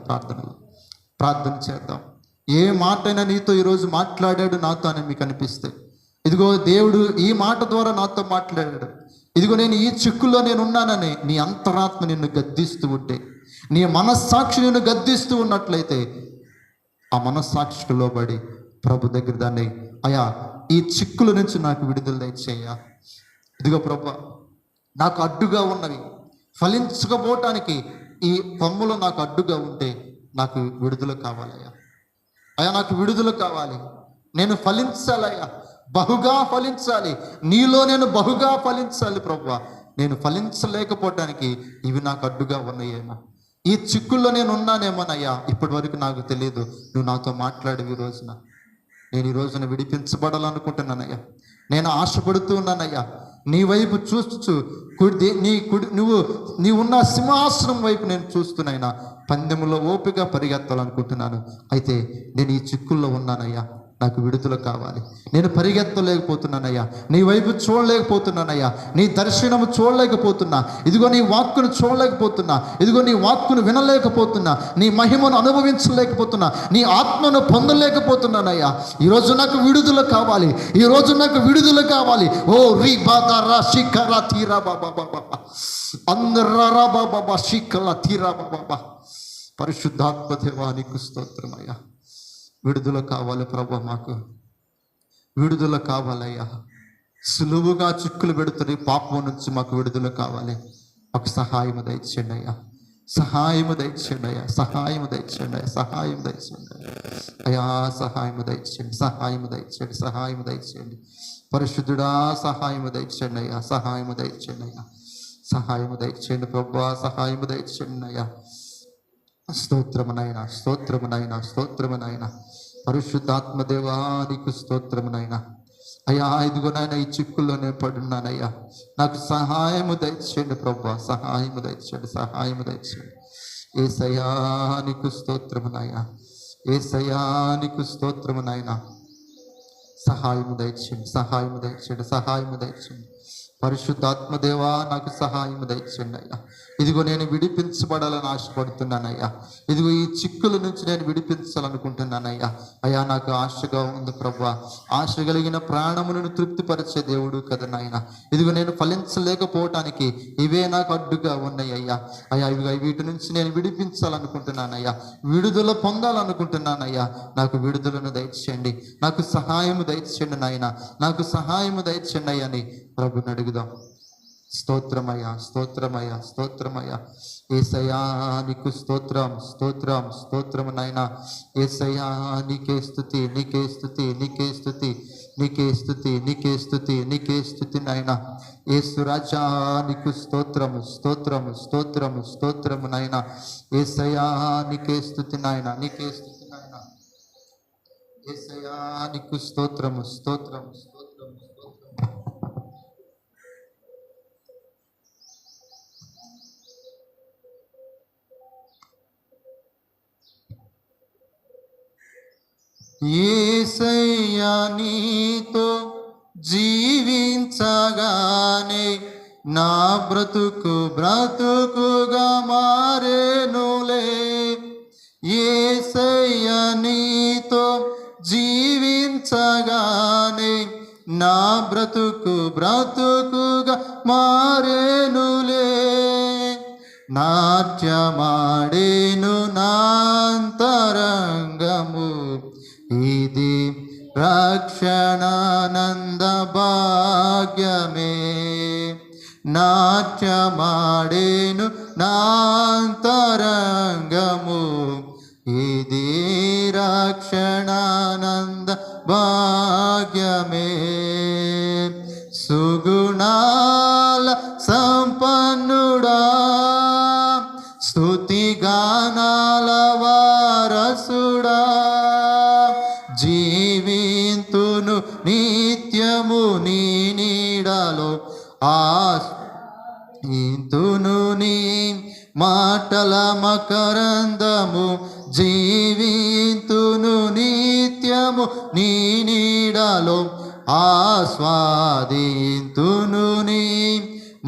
ప్రార్థన చేద్దాం. ఏ మాటైనా నీతో ఈరోజు మాట్లాడాడు నాతో అని మీకు అనిపిస్తే, ఇదిగో దేవుడు ఈ మాట ద్వారా నాతో మాట్లాడాడు, ఇదిగో నేను ఈ చిక్కుల్లో నేను ఉన్నానని నీ అంతరాత్మ నిన్ను గద్దిస్తూ ఉంటే, నీ మనస్సాక్షి నిన్ను గద్దిస్తూ ఉన్నట్లయితే, ఆ మనస్సాక్షికి లోబడి ప్రభు దగ్గర దాన్ని, అయ్యా ఈ చిక్కుల నుంచి నాకు విడుదల దయచేయ్యా. ఇదిగో ప్రభు, నాకు అడ్డుగా ఉన్నవి ఫలించకపోవటానికి ఈ కొమ్ములు నాకు అడ్డుగా ఉంటే నాకు విడుదల కావాలయ్యా. అయ్యా, నాకు విడుదల కావాలి. నేను ఫలించాలయ్యా, బహుగా ఫలించాలి. నీలో నేను బహుగా ఫలించాలి ప్రభువా. నేను ఫలించలేకపోవటానికి ఇవి నాకు అడ్డుగా ఉన్నాయేమో, ఈ చిక్కుల్లో నేను ఉన్నానేమోనయ్యా. ఇప్పటి వరకు నాకు తెలియదు, నువ్వు నాతో మాట్లాడేవి. ఈ రోజున నేను ఈ రోజున విడిపించబడాలనుకుంటున్నానయ్యా. నేను ఆశపడుతూ ఉన్నానయ్యా. నీ వైపు చూస్తూ నీ ఉన్న సింహాసనం వైపు నేను చూస్తున్నాయినా పందెంలో ఓపిక పరిగెత్తాలనుకుంటున్నాను. అయితే నేను ఈ చిక్కుల్లో ఉన్నానయ్యా, నాకు విడుదల కావాలి. నేను పరిగెత్తలేకపోతున్నానయ్యా, నీ వైపు చూడలేకపోతున్నానయ్యా, నీ దర్శనము చూడలేకపోతున్నా. ఇదిగో నీ వాక్కును చూడలేకపోతున్నా, ఇదిగో నీ వాక్కును వినలేకపోతున్నా, నీ మహిమను అనుభవించలేకపోతున్నా, నీ ఆత్మను పొందలేకపోతున్నానయ్యా. ఈరోజు నాకు విడుదల కావాలి, ఈరోజు నాకు విడుదల కావాలి. ఓ రీ బాదా శిఖరా తీరా బాబా బాబా అందరా బాబా శిఖలా తీరా బాబా. పరిశుద్ధాత్మ దేవానికి స్తోత్రమయ్యా. విడుదల కావాలి ప్రభు, మాకు విడుదల కావాలయ్యా. సులువుగా చిక్కులు పెడుతుంది పాపం నుంచి మాకు విడుదల కావాలి. మాకు సహాయము దయచేయండి అయ్యా, సహాయము దయచేయండి అయ్యా, సహాయము దయచేయండి అయ్యా, సహాయం దయచేయండి అయ్యా, సహాయము దయచేయండి, సహాయము దయచేయండి, సహాయము దయచేయండి. పరిశుద్ధుడా సహాయము దయచేయండి అయ్యా, సహాయము దయచేయండి అయ్యా, సహాయము దయచేయండి ప్రభు, సహాయము దయచేయండి అయ్యా. స్తోత్రమునైనా, స్తోత్రమునైనా, స్తోత్రమునైనా. పరిశుద్ధాత్మ దేవానికి స్తోత్రమునైనా. అయ్యా, ఇదిగో నాయన, ఈ చిక్కుల్లోనే పడున్నానయ్యా, నాకు సహాయము దయచేయండి ప్రభు, సహాయము దయచేయండి, సహాయము దయచేయండి. ఏసయానికి స్తోత్రమునైనా, ఏసయానికి స్తోత్రమునైనా. సహాయము దయచేయండి, సహాయము దయచేయండి, సహాయము దయచేయండి. పరిశుద్ధాత్మ దేవా నాకు సహాయము దయచేయండి అయ్యా. ఇదిగో నేను విడిపించబడాలని ఆశపడుతున్నానయ్యా. ఇదిగో ఈ చిక్కుల నుంచి నేను విడిపించాలనుకుంటున్నానయ్యా. అయ్యా నాకు ఆశగా ఉంది ప్రభువా. ఆశ కలిగిన ప్రాణములను తృప్తిపరిచే దేవుడు కదా నాయన. ఇదిగో నేను ఫలించలేకపోవటానికి ఇవే నాకు అడ్డుగా ఉన్నాయి అయ్యా. అయ్యా ఇవిగా వీటి నుంచి నేను విడిపించాలనుకుంటున్నానయ్యా, విడుదల పొందాలనుకుంటున్నానయ్యా. నాకు విడుదలను దయచేయండి, నాకు సహాయము దయచేయండి నాయన, నాకు సహాయము దయచేయండి అయ్యా అని ప్రభుని అడుగుదాం. స్తోత్రమయ్యా, స్తోత్రమయ్యా, స్తోత్రమయ్యా. యేసయ్యా నీకు స్తోత్రం, స్తోత్రం, స్తోత్రము నాయన. యేసయ్యా నీకే స్తుతి, నీకే స్తుతి, నీకే స్తుతి, నీకే స్తుతి, నీకే స్తుతి, నీకే స్తుతి నాయన. యేసు రాజా నీకు స్తోత్రము, స్తోత్రము, స్తోత్రము, స్తోత్రము నాయన. యేసయ్యా నీకే స్తుతి నాయన, నీకే స్తుతి నాయన. యేసయ్యా నీకు స్తోత్రము, స్తోత్రము, స్తోత్రము, స్తోత్రము. యేసయ్యా నీతో జీవించగానే నా బ్రతుకు బ్రతుకుగా మారేనులే. యేసయ్యా నీతో జీవించగానే నా బ్రతుకు బ్రతుకుగా మారేనులే. నాట్యమాడేను నాంతరంగము, ఇది రక్షణానంద భాగ్యమే. నాట్యమాడేను నాంతరంగము, ఇది రక్షణానంద భాగ్యమే. సుగుణాల సంపన్నుడా, స్తుతిగానాల వారసుడా, జీవింతును నిత్యము నీ నీడలో, ఆశింతును నీ మాటల మకరందము, జీవింతును నిత్యము నీ నీడలో, ఆస్వాదింతును నీ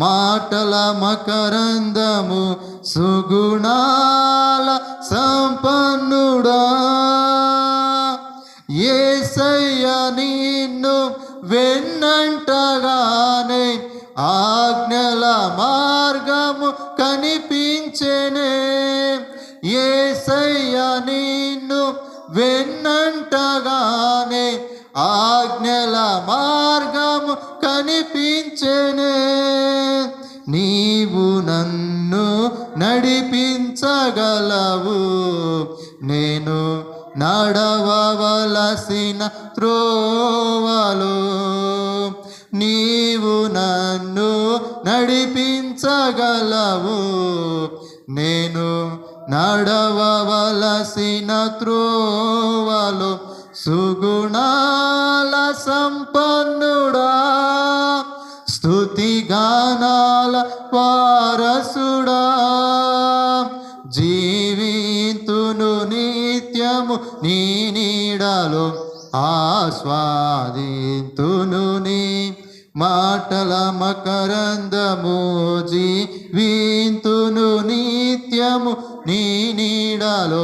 మాటల మకరందము. సుగుణాల సంపన్నుడా, యేసయ్యా నిన్ను వెన్నంటగానే ఆజ్ఞల మార్గము కనిపించెనే. యేసయ్యా నిన్ను వెన్నంటగానే ఆజ్ఞల మార్గము కనిపించెనే. నీవు నన్ను నడిపించగలవు, నేను నడవవలసిన త్రోవలో. నీవు నన్ను నడిపించగలవు, నేను నడవవలసిన త్రోవలో. సుగుణాల సంపన్నుడా, స్తుతిగానాల వారసుడా, జీవింతును నిత్యము నీ నీడలో, ఆస్వాదింతును నీ మాటల మకరందము, జీవింతును నిత్యము నీ నీడలో,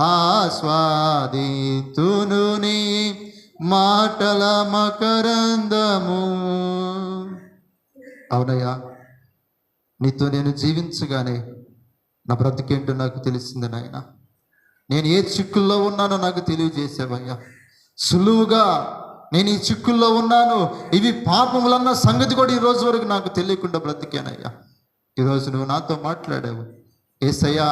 ఆస్వాదింతును నీ మాటల మకరందము. అవునయ్యా, నీతో నేను జీవించగానే నా బ్రతికేంటో నాకు తెలిసింది నాయన. నేను ఏ చిక్కుల్లో ఉన్నానో నాకు తెలియజేసావయ్యా. సులువుగా నేను ఈ చిక్కుల్లో ఉన్నాను, ఇవి పాపములన్న సంగతి కూడా ఈ రోజు వరకు నాకు తెలియకుండా బ్రతికానయ్యా. ఈరోజు నువ్వు నాతో మాట్లాడావు యేసయ్యా.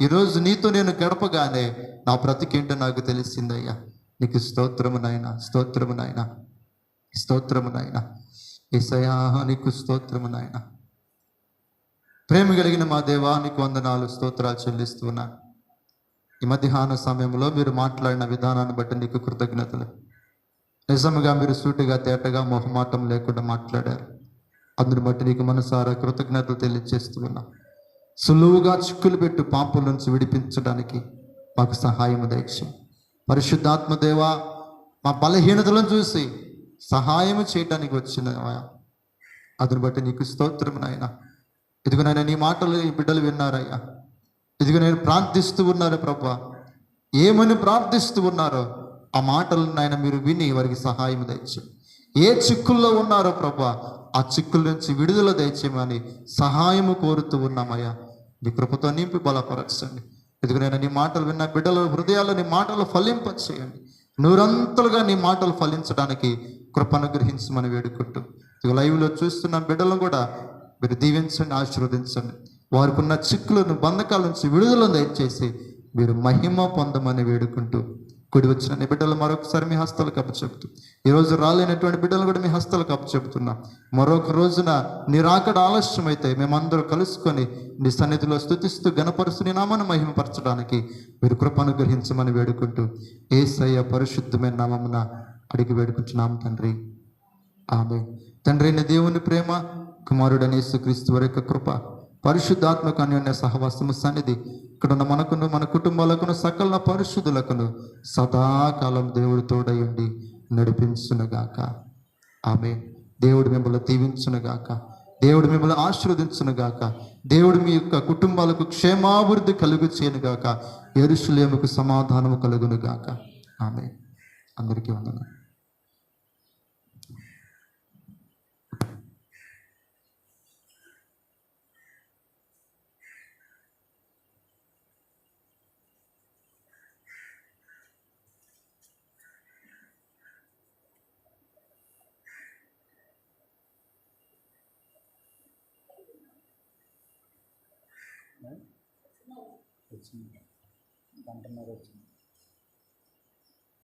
ఈరోజు నీతో నేను గడపగానే నా బ్రతికేంటో నాకు తెలిసిందయ్యా. నీకు స్తోత్రము నాయన, స్తోత్రము నాయన, స్తోత్రము నాయన. యేసయ్యా నీకు స్తోత్రము నాయన. ప్రేమ కలిగిన మా దేవా నీకు వందనాలు, స్తోత్రాలు చెల్లిస్తున్నాను. ఈ మధ్యాహ్న సమయంలో మీరు మాట్లాడిన విధానాన్ని బట్టి నీకు కృతజ్ఞతలు. నిజంగా మీరు సూటిగా తేటగా మొహమాటం లేకుండా మాట్లాడారు. అందుని బట్టి నీకు మనసారా కృతజ్ఞతలు తెలియజేస్తున్నా. సులువుగా చిక్కులు పెట్టు పాపల నుంచి విడిపించడానికి మాకు సహాయం దయచేయండి. పరిశుద్ధాత్మ దేవా, మా బలహీనతలను చూసి సహాయం చేయటానికి వచ్చిన అదును బట్టి నీకు స్తోత్రం నాయన. ఇదిగో నాయన నీ మాటలు ఈ బిడ్డలు విన్నారయ్యా. ఇదిగో నేను ప్రార్థిస్తూ ఉన్నారు ప్రభా, ఏమని ప్రార్థిస్తూ ఉన్నారో ఆ మాటలను నాయన మీరు విని వారికి సహాయం దయచేయండి. ఏ చిక్కుల్లో ఉన్నారో ప్రభా ఆ చిక్కుల నుంచి విడుదల దయచేయమని సహాయము కోరుతూ ఉన్నామయ్యా. నీ కృపతో నింపి బలపరచండి. ఎదుగునైనా నీ మాటలు విన్న బిడ్డల హృదయాల్లో నీ మాటలు ఫలింపచేయండి. నూరంతలుగా నీ మాటలు ఫలించడానికి కృప అనుగ్రహించమని వేడుకుంటూ ఇదిగో లైవ్లో చూస్తున్న బిడ్డలను కూడా మీరు దీవించండి, ఆశీర్వదించండి. వారికి ఉన్న చిక్కులను బంధకాల నుంచి విడుదలను దయచేసి మీరు మహిమ పొందమని వేడుకుంటూ కూడి వచ్చిన నీ బిడ్డలు మరొకసారి మీ హస్తాలకు అప్పచెప్తూ, ఈరోజు రాలేనటువంటి బిడ్డలు కూడా మీ హస్తాలకు అప్పచెప్తున్నాం. మరొక రోజున నీ రాకడ ఆలస్యం అయితే మేమందరూ కలుసుకొని నీ సన్నిధిలో స్తుతిస్తూ గణపరుస్తూ నీ నామాన్ని మహిమపరచడానికి మీరు కృప అనుగ్రహించమని వేడుకుంటూ యేసయ్య పరిశుద్ధమైన నామమున అడిగి వేడుకుంటున్నాం తండ్రి, ఆమేన్. తండ్రి అయిన దేవుని ప్రేమ, కుమారుడైన యేసుక్రీస్తు వారి యొక్క కృప, పరిశుద్ధాత్మక అన్యోన్య సహవాసము సన్నిధి ఇక్కడ ఉన్న మనకును మన కుటుంబాలకును సకల పరిశుద్ధులకును సదాకాలం దేవుడు తోడయుండి నడిపించునుగాక. ఆమేన్. దేవుడు మిమ్మల్ని దీవించునుగాక. దేవుడు మిమ్మల్ని ఆశీర్వదించునుగాక. దేవుడు మీ యొక్క కుటుంబాలకు క్షేమాభివృద్ధి కలుగు చేయనుగాక. యెరూషలేముకు సమాధానము కలుగునుగాక. ఆమేన్. అందరికీ వందనాలు. వచ్చింది, గంటన్నర వచ్చింది.